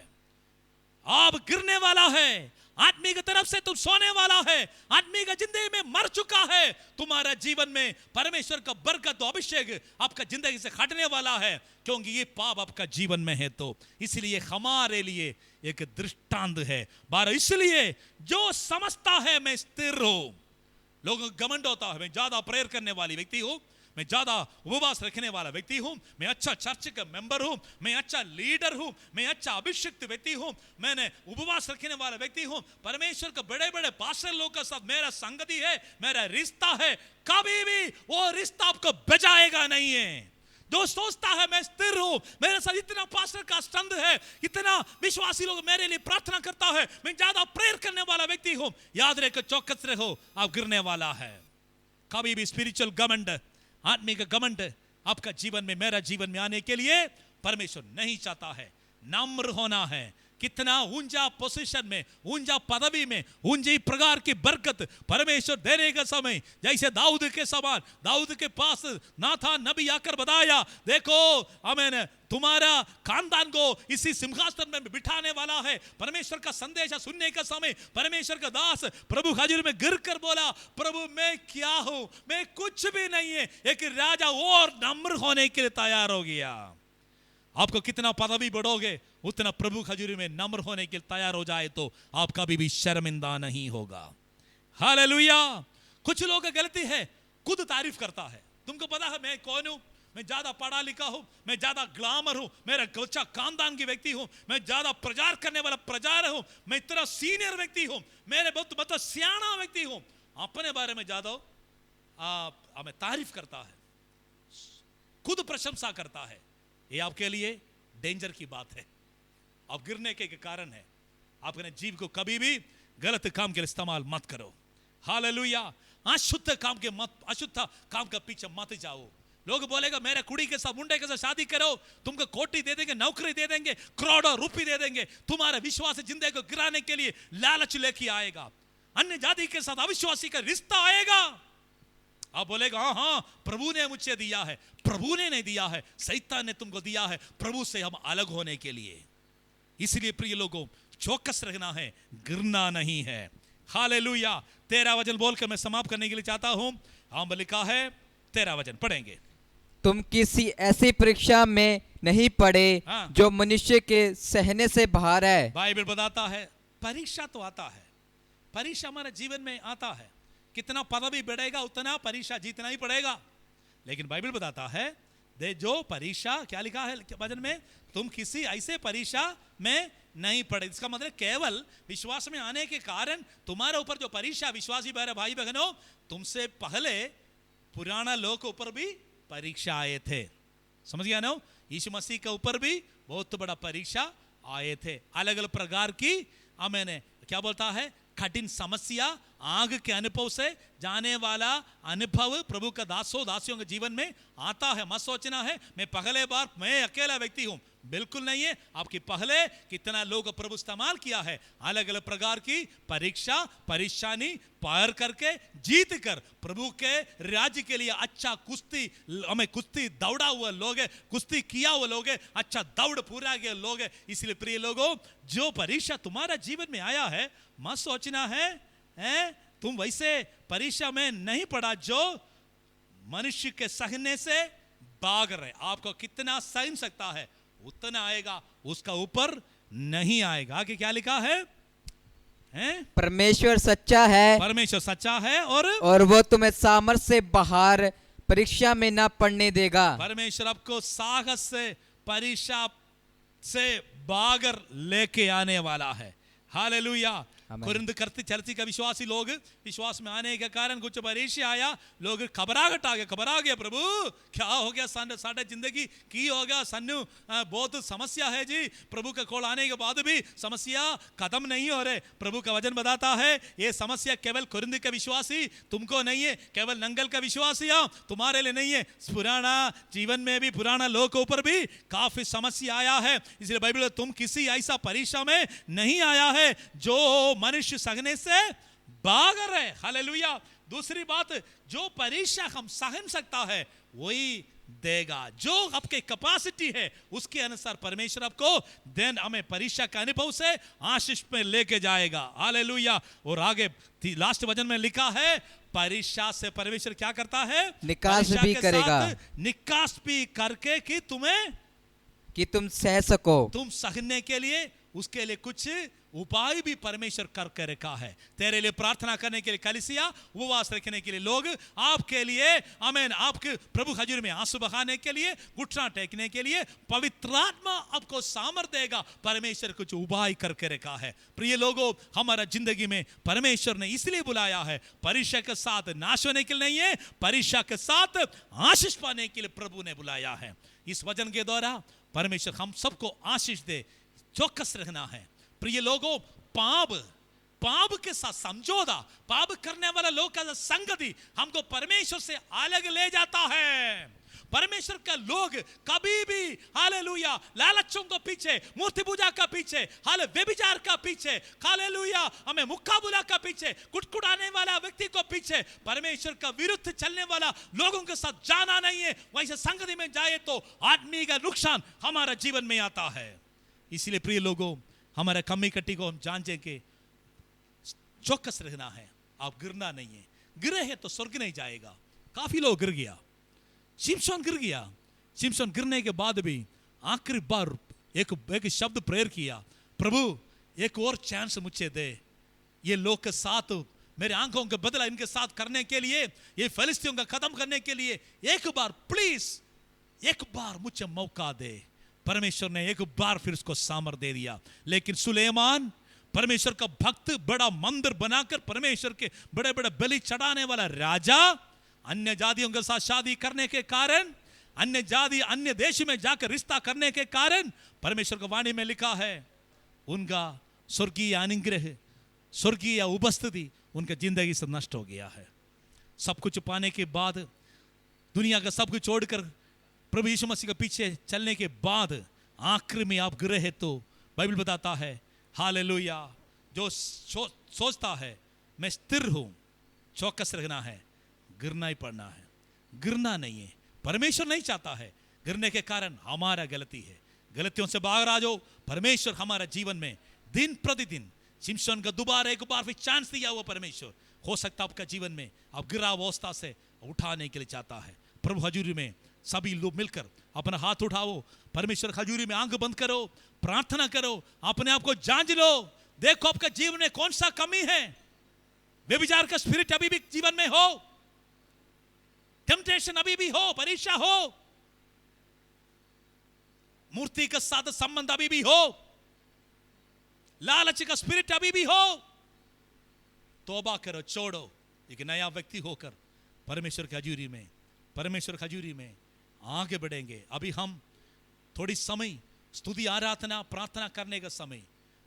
आप गिरने वाला है, आदमी की तरफ से तुम सोने वाला है, आदमी का जिंदगी में मर चुका है, तुम्हारा जीवन में परमेश्वर का बरकत तो अभिषेक आपका जिंदगी से हटने वाला है, क्योंकि ये पाप आपका जीवन में है। तो इसलिए हमारे लिए एक दृष्टांत है। 12, इसलिए जो समझता है मैं स्थिर हूं, लोगों को घमंड होता है मैं ज्यादा प्रेयर करने वाली व्यक्ति हूं, मैं ज्यादा उपवास रखने वाला व्यक्ति हूं, मैं अच्छा चर्च का मेंबर हूं, मैं अच्छा लीडर हूं, मैं अच्छा अभिषिक्त व्यक्ति हूं, मैंने उपवास रखने वाला व्यक्ति हूं, परमेश्वर के बड़े बड़े पास्टर लोगों के साथ मेरा संगति है, मेरा रिश्ता है, कभी भी वो रिश्ता आपको बचाएगा नहीं है। जो सोचता है मैं स्थिर हूं, मेरे साथ इतना पास्टर का संग है, इतना विश्वासी लोग मेरे लिए प्रार्थना करता है, मैं ज्यादा प्रेयर करने वाला व्यक्ति हूं, याद रखो, चौकस रहो, आप गिरने वाला है। कभी भी स्पिरिचुअल घमंड, आत्मिक घमंड आपका जीवन में, मेरा जीवन में आने के लिए परमेश्वर नहीं चाहता है। नम्र होना है। कितना ऊंचा पोजीशन में, ऊंचा पदवी में, ऊंची प्रकार की बरकत परमेश्वर देने का समय, जैसे दाऊद के समान, दाऊद के पास नाथान नबी आकर बताया, देखो आमीन, तुम्हारा खानदान को इसी सिंहासन में बिठाने वाला है। परमेश्वर का संदेश सुनने का समय परमेश्वर का दास प्रभु हाजिर में गिर कर बोला, प्रभु मैं क्या हूं, मैं कुछ भी नहीं है। एक राजा और नम्र होने के लिए तैयार हो गया। आपको कितना पदवी बढ़ोगे उतना प्रभु खजूरी में नम्र होने के लिए तैयार हो जाए तो आप कभी भी शर्मिंदा नहीं होगा। हालेलुया। कुछ लोगों की गलती है, खुद तारीफ करता है। तुमको पता है मैं कौन हूं, मैं ज्यादा पढ़ा लिखा हूं, मैं ज्यादा ग्लैमर हूं, मेरा अच्छा खानदान की व्यक्ति हूं, मैं ज्यादा प्रचार करने वाला प्रचार हूं, मैं इतना सीनियर व्यक्ति हूं, मेरे बहुत मतलब सियाना व्यक्ति हूं। अपने बारे में ज्यादा हमें तारीफ करता है, खुद प्रशंसा करता है, ये आपके लिए डेंजर की बात है। आप गिरने के कारण है। आप अपने जीव को कभी भी गलत काम के लिए इस्तेमाल मत करो। हालेलुया। अशुद्ध काम के मत, अशुद्ध काम का पीछे मत जाओ। लोग बोलेगा मेरे कुड़ी के साथ, मुंडे के साथ शादी करो, तुमको कोटी दे देंगे, नौकरी दे देंगे, करोड़ों रुपए दे देंगे, तुम्हारे विश्वास जिंदगी को गिराने के लिए लालच लेके आएगा। अन्य जाति के साथ अविश्वासी का रिश्ता आएगा। आप बोलेगा हाँ हाँ प्रभु ने मुझे दिया है। प्रभु ने नहीं दिया है, शैतान ने तुमको दिया है प्रभु से हम अलग होने के लिए। इसलिए प्रिय लोगों, चौकस रहना है, गिरना नहीं है। हालेलुया। 13 वचन बोलकर मैं समाप्त करने के लिए चाहता हूं। हम लिखा है 13 वचन पढ़ेंगे। तुम किसी ऐसी परीक्षा में नहीं पड़े हाँ। जो मनुष्य के सहने से बाहर है। बाइबल बताता है परीक्षा तो आता है, परीक्षा हमारे जीवन में आता है। कितना पदवी बढ़ेगा उतना परीक्षा जीतना ही पड़ेगा। लेकिन बाइबल बताता है दे जो परीक्षा, क्या लिखा है वचन में, तुम किसी ऐसे परीक्षा में नहीं पड़े। इसका मतलब केवल विश्वास में आने के कारण तुम्हारे ऊपर जो परीक्षा, विश्वासी भाई बहनों, तुमसे पहले पुराना लोग के ऊपर भी परीक्षा आए थे। समझ गया ना? यीशु मसीह के ऊपर भी बहुत बड़ा परीक्षा आए थे। अलग अलग प्रकार की मैंने क्या बोलता है, कठिन समस्या, आग के अनुभव से जाने वाला अनुभव प्रभु का दासियों के जीवन में आता है। मत सोचना है मैं पहले बार मैं अकेला व्यक्ति हूं, बिल्कुल नहीं है। आपकी पहले कितना लोग प्रभु इस्तेमाल किया है, अलग अलग प्रकार की परीक्षा परेशानी पार करके जीत कर प्रभु के राज्य के लिए अच्छा कुश्ती दौड़ा हुआ लोग है, कुश्ती किया हुआ लोग है, अच्छा दौड़ पूरा किया लोग है। इसलिए प्रिय लोगों, जो परीक्षा तुम्हारा जीवन में आया है, मत सोचना है तुम वैसे परीक्षा में नहीं पड़ा जो मनुष्य के सहने से भाग रहे। आपको कितना सहन सकता है उतना आएगा, उसका ऊपर नहीं आएगा। आगे क्या लिखा है? परमेश्वर सच्चा है, परमेश्वर सच्चा है और वो तुम्हें सामर्थ से बाहर परीक्षा में ना पड़ने देगा। परमेश्वर आपको साहस से परीक्षा से बागर लेके आने वाला है। हालेलुया। कुरिन्थ करती चर्ची का विश्वासी लोग विश्वास में आने के कारण कुछ परीक्षा आया, लोग घबराहट आ गया, प्रभु क्या हो गया, साढ़े जिंदगी की हो गया, सन्नु बहुत समस्या है जी। प्रभु का कॉल आने के बाद भी समस्या खत्म नहीं हो रहे। प्रभु का वचन बताता है ये समस्या केवल कुरिन्थ का विश्वासी तुमको नहीं है, केवल नंगल का विश्वासी तुम्हारे लिए नहीं है, पुराना जीवन में भी पुराना लोग के ऊपर भी काफी समस्या आया है। इसलिए बाइबल तुम किसी ऐसा परीक्षा में नहीं आया है जो मनुष्य सहने से भाग रहे। हालेलुया। दूसरी बात, जो परीक्षा हम सहन सकता है वही देगा, जो आपके कैपेसिटी है उसके अनुसार परमेश्वर आपको देन हमें परीक्षा के अनुभव से आशीष में लेके जाएगा। हालेलुया। और आगे लास्ट वचन में लिखा है परीक्षा से परमेश्वर क्या करता है, निकास भी करेगा, निकास भी करके कि तुम सह सको। तुम सहने के लिए उसके लिए कुछ उपाय भी परमेश्वर करके रखा है। तेरे लिए प्रार्थना करने के लिए कलीसिया, उपवास रखने के लिए लोग, आपके लिए आमीन, आपके प्रभु हजूर में आंसू बहाने के लिए, घुटना टेकने के लिए पवित्र आत्मा आपको सामर्थ्य देगा। परमेश्वर कुछ उपाय करके रखा है। प्रिय लोगों, हमारा जिंदगी में परमेश्वर ने इसलिए बुलाया है, परीक्षा के साथ नाश होने के लिए नहीं है, परीक्षा के साथ आशीष पाने के लिए प्रभु ने बुलाया है। इस वचन के द्वारा परमेश्वर हम सबको आशीष दे। चौकस रहना है प्रिय लोगों। पाप के साथ समझौता, पाप करने वाला लोग का संगति हमको परमेश्वर से अलग ले जाता है। परमेश्वर का लोग कभी भी हालेलुया लालचों के पीछे, मूर्ति पूजा का पीछे, हाले व्यभिचार का पीछे, हालेलुया हमें मुक्काबुला का पीछे, कुटकुटाने वाला व्यक्ति को पीछे, परमेश्वर का विरुद्ध चलने वाला लोगों के साथ जाना नहीं है। वैसे संगति में जाए तो आदमी का नुकसान हमारा जीवन में आता है। इसलिए प्रिय लोगों, हमारे कमी कट्टी को हम जाने के चौकस रहना है। आप गिरना नहीं है, गिरे हैं तो स्वर्ग नहीं जाएगा। काफी लोग गिर गया, शिमशोन गिर गया। शिमशोन गिरने के बाद भी आखिरी बार एक शब्द प्रेयर किया, प्रभु एक और चांस मुझे दे, ये लोग के साथ मेरे आंखों का बदला इनके साथ करने के लिए, ये फिलिस्तीयों का खत्म करने के लिए एक बार प्लीज, एक बार मुझे मौका दे। परमेश्वर ने एक बार फिर उसको सामर्थ दे दिया। लेकिन सुलेमान परमेश्वर का भक्त, बड़ा मंदिर बनाकर परमेश्वर के बड़े बड़े बलि चढ़ाने वाला राजा अन्य जातियों के साथ शादी करने के कारण, अन्य जाति अन्य देश में जाकर रिश्ता करने के कारण परमेश्वर की वाणी में लिखा है उनका स्वर्गीय अनुग्रह, स्वर्गीय उपस्थिति उनके जिंदगी से नष्ट हो गया है। सब कुछ पाने के बाद, दुनिया का सब कुछ छोड़कर प्रभु यीशु मसीह के पीछे चलने के बाद आखिर में आप गिरे हैं तो बाइबल बताता है हालेलुया, जो सोचता है मैं स्थिर हूं, चौकस रहना है, गिरना ही पड़ना है। गिरना नहीं है, परमेश्वर नहीं चाहता है गिरने के कारण हमारा गलती है। गलतियों से बाहर आ जाओ। परमेश्वर हमारा जीवन में दिन प्रतिदिन सिमसोन का दोबारा एक बार फिर चांस दिया हुआ परमेश्वर हो सकता है आपका जीवन में आप गिरा अवस्था से उठाने के लिए चाहता है। प्रभु हजूरी में सभी लोग मिलकर अपना हाथ उठाओ, परमेश्वर हजूरी में आंख बंद करो, प्रार्थना करो, अपने आप को जांच लो, देखो आपका जीवन में कौन सा कमी है। व्यभिचार का स्पिरिट अभी भी जीवन में हो, टेम्पटेशन अभी भी हो, परीक्षा हो, मूर्ति के साथ संबंध अभी भी हो, लालच का स्पिरिट अभी भी हो, तौबा करो, छोड़ो, एक नया व्यक्ति होकर परमेश्वर की हजूरी में, परमेश्वर की हजूरी में आगे बढ़ेंगे। अभी हम थोड़ी समय स्तुति आराधना प्रार्थना करने का समय,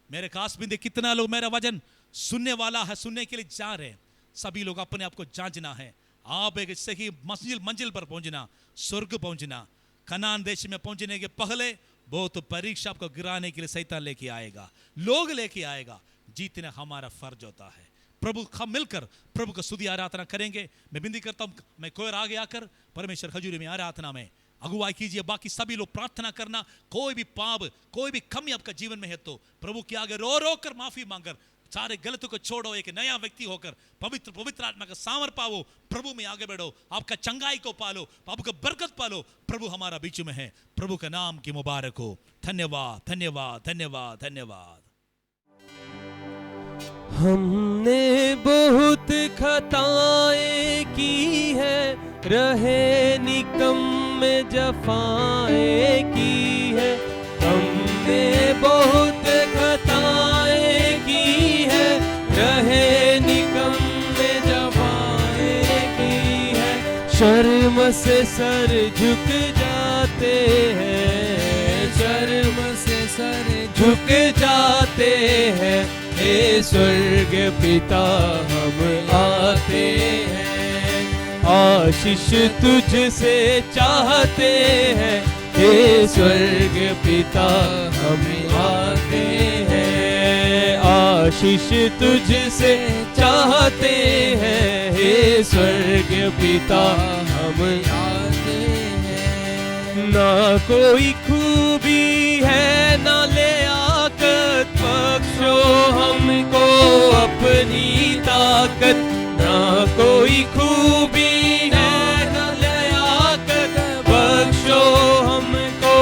मेरे खास बिंदु कितना लोग मेरा वचन सुनने वाला है, सुनने के लिए जा रहे हैं, सभी लोग अपने आप को जांचना है। आप एक सही मंजिल पर पहुंचना, स्वर्ग पहुंचना, कनान देश में पहुंचने के पहले बहुत परीक्षा आपको गिराने के लिए शैतान लेके आएगा, लोग लेके आएगा, जीतना हमारा फर्ज होता है। प्रभु हम मिलकर प्रभु का स्तुति आराधना करेंगे। मैं विनती करता हूं मैं कोई आगे आकर परमेश्वर हजूरी में आराधना में अगुवाई कीजिए, बाकी सभी लोग प्रार्थना करना। कोई भी पाप, कोई भी कमी आपका जीवन में है तो प्रभु के आगे रो रो कर माफी मांगकर सारे गलतियों को छोड़ो, एक नया व्यक्ति होकर पवित्र आत्मा का सामर पाओ, प्रभु में आगे बढ़ो, आपका चंगाई को पालो, आपका बरकत पालो। प्रभु हमारा बीच में है, प्रभु का नाम की मुबारक हो। धन्यवाद धन्यवाद धन्यवाद धन्यवाद। हमने बहुत खताएं की है, रहे निकम्मे जफाएं की है। हमने बहुत खताएं की है, रहे निकम्मे जफाएं की है। शर्म से सर झुक जाते हैं, शर्म से सर झुक जाते हैं। हे स्वर्ग पिता हम आते हैं, आशीष तुझसे चाहते हैं। हे स्वर्ग पिता हम आते हैं, आशीष तुझसे चाहते हैं। हे स्वर्ग पिता हम आते हैं। ना कोई खूबी है ना ले आकत, बख्शो हमको अपनी ताकत। ना कोई खूबी है ना लियाकत, बख्शो हमको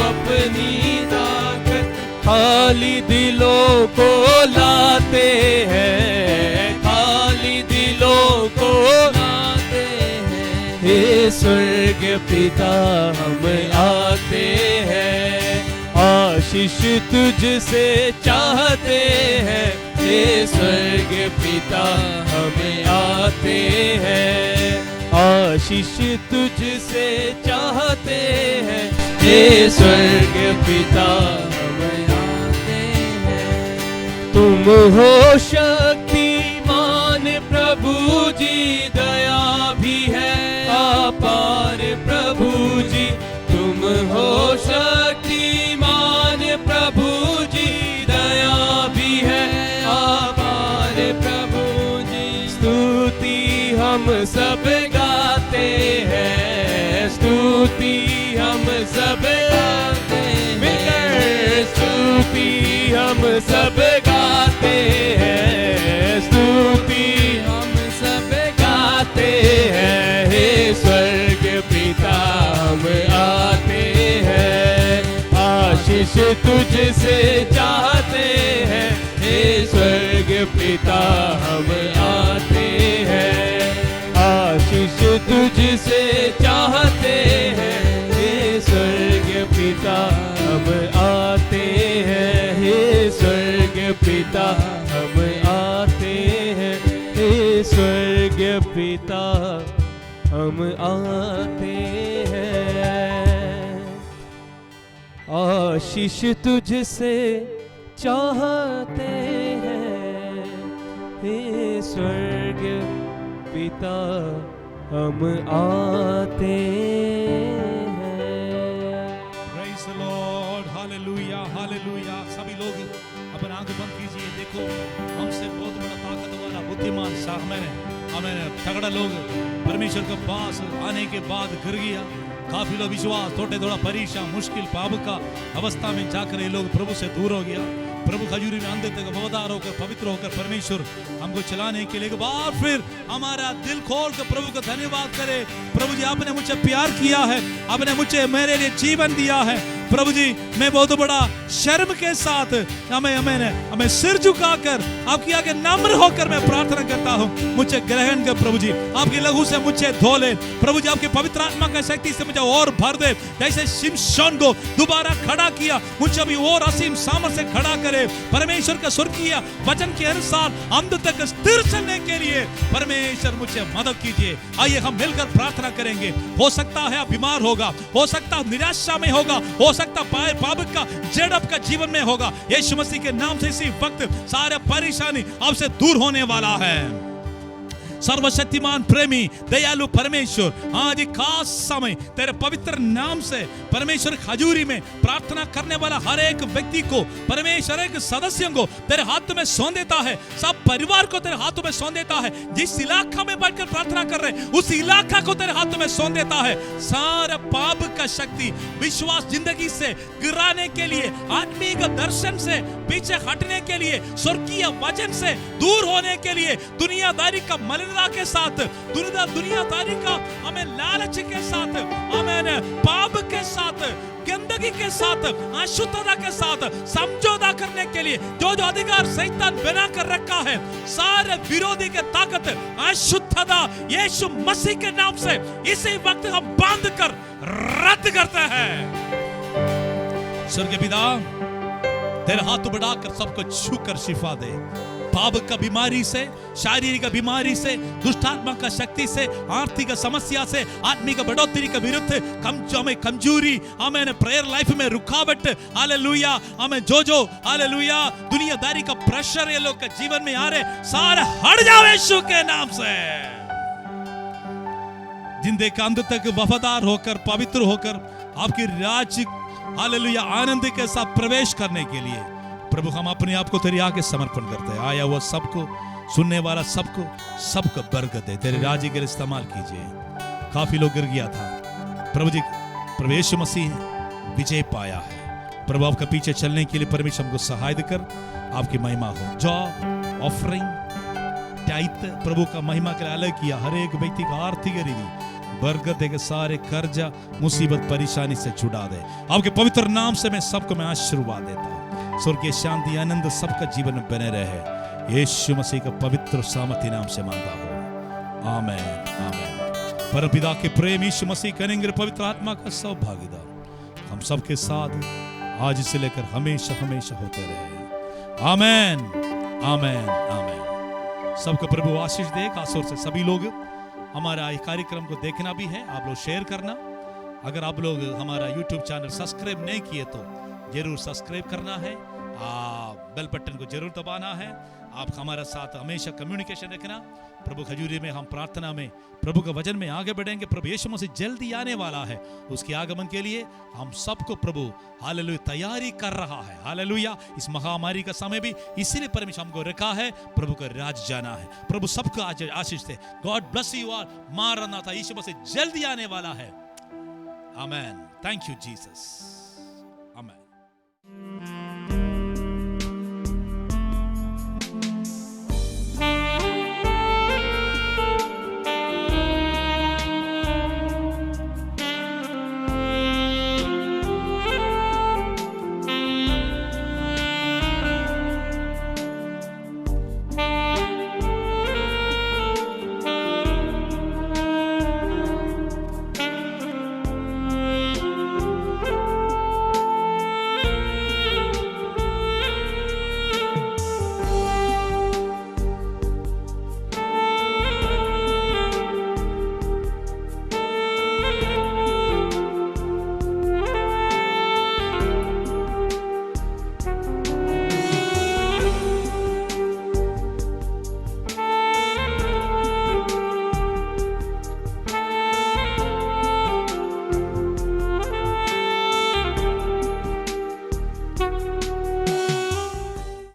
अपनी ताकत। खाली दिलों को लाते हैं, खाली दिलों को लाते हैं। हे स्वर्ग पिता हम आते हैं, आशीष तुझसे चाहते हैं। हे स्वर्ग पिता हम आते हैं, आशीष तुझसे चाहते हैं। हे स्वर्ग पिता हम आते हैं। तुम हो शक्तिमान प्रभु जी, दया भी है अपार प्रभु जी। तुम हो शक्तिमान प्रभु जी, दया भी है अपार प्रभु जी। स्तुति हम सब गाते हैं, स्तुति हम सब गाते हैं। स्तुति हम सब गाते हैं, स्तुति हम सब गाते हैं। हे स्वर्ग पिता हम आते हैं, आशीष तुझसे चाहते हैं। हे स्वर्ग पिता हम आते हैं, आशीष तुझसे चाहते हैं। हे स्वर्ग पिता हम आते हैं, हे स्वर्ग पिता पिता हम आते हैं, आशीष तुझसे चाहते हैं, हे स्वर्ग पिता हम आते हैं। Praise the Lord, hallelujah, hallelujah। सभी लोग अपना आंख बंद कीजिए। देखो हमसे बहुत बड़ा ताकत वाला बुद्धिमान सा हमें तगड़ा लोग परमेश्वर के पास आने के बाद गिर गया। काफी लोग विश्वास थोड़ा परीक्षा मुश्किल पाप का अवस्था में जाकर ये लोग प्रभु से दूर हो गया। प्रभु खजूरी में अंदर तक वफादार होकर पवित्र होकर परमेश्वर हमको चलाने के लिए एक बार फिर हमारा दिल खोल कर प्रभु का धन्यवाद करे। प्रभु जी आपने मुझे प्यार किया है, आपने मुझे मेरे लिए जीवन दिया है। प्रभु जी मैं बहुत बड़ा शर्म के साथ हमें सिर झुकाकर आपके आगे नम्र होकर मैं प्रार्थना करता हूँ, मुझे ग्रहण कर प्रभु जी। आपके लहू से मुझे धो ले प्रभु जी, आपकी पवित्र आत्मा की शक्ति से मुझे और भर दे। जैसे शिमशोन को दोबारा खड़ा किया, मुझे भी और असीम सामर्थ्य से खड़ा करे। परमेश्वर का स्वर्गीय वचन के अनुसार अंत तक स्थिर चलने के लिए परमेश्वर मुझे मदद कीजिए। आइए हम मिलकर प्रार्थना करेंगे। हो सकता है आप बीमार होगा, हो सकता है निराशा में होगा, हो सकता पाप का जड़ आपका जीवन में होगा। यीशु मसीह के नाम से इसी वक्त सारे परेशानी आपसे दूर होने वाला है। सर्वशक्तिमान प्रेमी दयालु परमेश्वर आज एक खास समय तेरे पवित्र नाम से परमेश्वर खजूरी में प्रार्थना करने वाला हर एक व्यक्ति को परमेश्वर एक सदस्यों को तेरे हाथों में सौंप देता है, सब परिवार को तेरे हाथों में सौंप देता है। जिस इलाका में बैठकर प्रार्थना कर रहे उस इलाका को तेरे हाथों में सौंप देता है। सारा पाप का शक्ति विश्वास जिंदगी से गिराने के लिए, आत्मिक दर्शन से पीछे हटने के लिए, स्वर्गीय वचन से दूर होने के लिए, दुनियादारी का मलिनता के साथ, दुनियादारी का हमें लालच के साथ, हमें पाप के साथ, गंदगी के साथ, अशुद्धता के साथ समझौता करने के लिए जो अधिकार शैतान बना कर रखा है, सारे विरोधी के ताकत अशुद्धता यीशु मसीह के नाम से इसी वक्त हम बांध कर रद्द करते हैं। स्वर्गीय पिता तेरे हाथ बढ़ाकर सबको छूकर शिफा दे। पाप का बीमारी से, शारीरिक बीमारी से, दुष्टात्मा का शक्ति से, आर्थिक समस्या से, आत्मिक बढ़ोतरी के विरुद्ध हमें कमजोरी, हमें प्रेयर लाइफ में रुकावट, हालेलुया, हमें जो हालेलुया दुनियादारी का प्रेशर ये लोग के जीवन में आ रहे सारे हट जाओ यीशु के नाम से। जिंदगी का अंत तक वफादार होकर पवित्र होकर आपकी राज्य हालेलुया आनंद के साथ प्रवेश करने के लिए प्रभु हम अपने आप को तेरे आगे समर्पण करते हैं। आया वो सबको सुनने वाला सबको बरकत दे, तेरे राज्य के लिए इस्तेमाल कीजिए। काफी लोग गिर गया था प्रभु जी, प्रभु यीशु मसीह विजय पाया है। प्रभु आपका पीछे चलने के लिए परमेश्वर हमको सहाय कर आपकी महिमा हो। जॉब ऑफरिंग टाइट प्रभु का महिमा के लिए अलग किया, हर एक व्यक्ति का आर्थिक रीति बरकत देकर सारे कर्जा मुसीबत परेशानी से छुड़ा दे। आपके पवित्र नाम से मैं सबको मैं आशीर्वाद देता हूँ। स्वर्गीय शांति आनंद सबका जीवन में बने रहे। यीशु मसीह का पवित्र सामर्थ्य नाम से मांगता हूँ, आमीन आमीन। परमपिता के प्रेम यीशु मसीह करेंगे पवित्र आत्मा का सौभाग्यदान हम सबके साथ आज से लेकर हमेशा हमेशा होते रहे। आमीन आमीन आमीन। सबको प्रभु आशीष दे। खासतौर से सभी लोग हमारा ये कार्यक्रम को देखना भी है, आप लोग शेयर करना। अगर आप लोग हमारा YouTube चैनल सब्सक्राइब नहीं किए तो जरूर सब्सक्राइब करना है, बेल बटन को जरूर दबाना है। आप हमारे साथ हमेशा कम्युनिकेशन रखना। प्रभु खजूरी में हम प्रार्थना में प्रभु के वचन में आगे बढ़ेंगे। प्रभु यीशु मसीह जल्दी आने वाला है, उसके आगमन के लिए हम सबको प्रभु हालेलुया तैयारी कर रहा है। हालेलुया इस महामारी का समय भी इसीलिए परमेश्वर हमको रखा है, प्रभु का राज जाना है। प्रभु सबको आज आशीष दे। God bless you all. मारना था यीशु मसीह जल्दी आने वाला है। आमीन। Thank you Jesus.